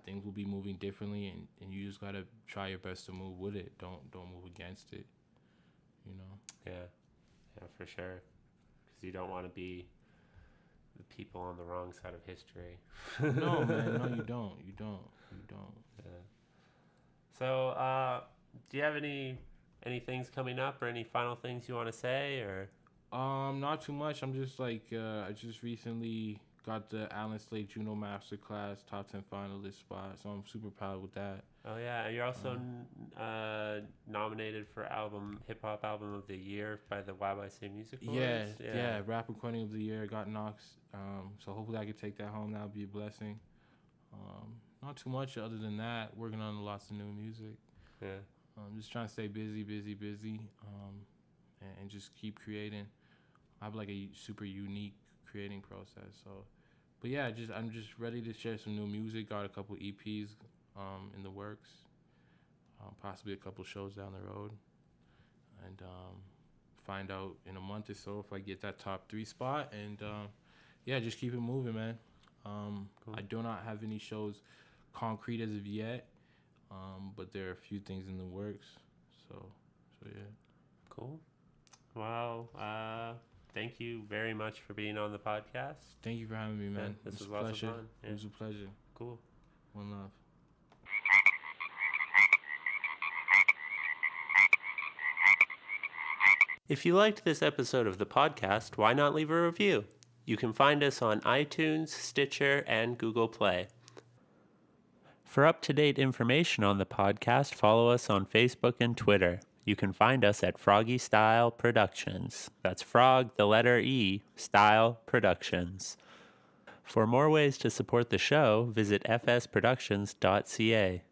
things will be moving differently, and you just got to try your best to move with it. Don't move against it, you know? Yeah, for sure. You don't want to be the people on the wrong side of history. No, man. No, you don't. Yeah. So, do you have any things coming up or any final things you want to say, or? Not too much. I'm just like, I just recently got the Allen Slade Juno Masterclass top 10 finalist spot, so I'm super proud with that. Oh yeah, and you're also nominated for Hip Hop Album of the Year by the A.Y.E Music Awards. Yeah, Rap Recording of the Year got Knox. So hopefully I can take that home. That would be a blessing. Not too much other than that. Working on lots of new music. Yeah. Just trying to stay busy, and just keep creating. I have like a super unique creating process. So, but yeah, I'm just ready to share some new music. Got a couple EPs in the works, possibly a couple shows down the road, and find out in a month or so if I get that top 3 spot. And yeah, just keep it moving, man. Cool. I do not have any shows concrete as of yet, but there are a few things in the works. So yeah. Cool. Well, thank you very much for being on the podcast. Thank you for having me, man. This It was was a lots of pleasure. fun. Yeah. It was a pleasure. Cool. One love. If you liked this episode of the podcast, why not leave a review? You can find us on iTunes, Stitcher, and Google Play. For up-to-date information on the podcast, follow us on Facebook and Twitter. You can find us at Froggy Style Productions. That's Frog, the letter E, Style Productions. For more ways to support the show, visit fsproductions.ca.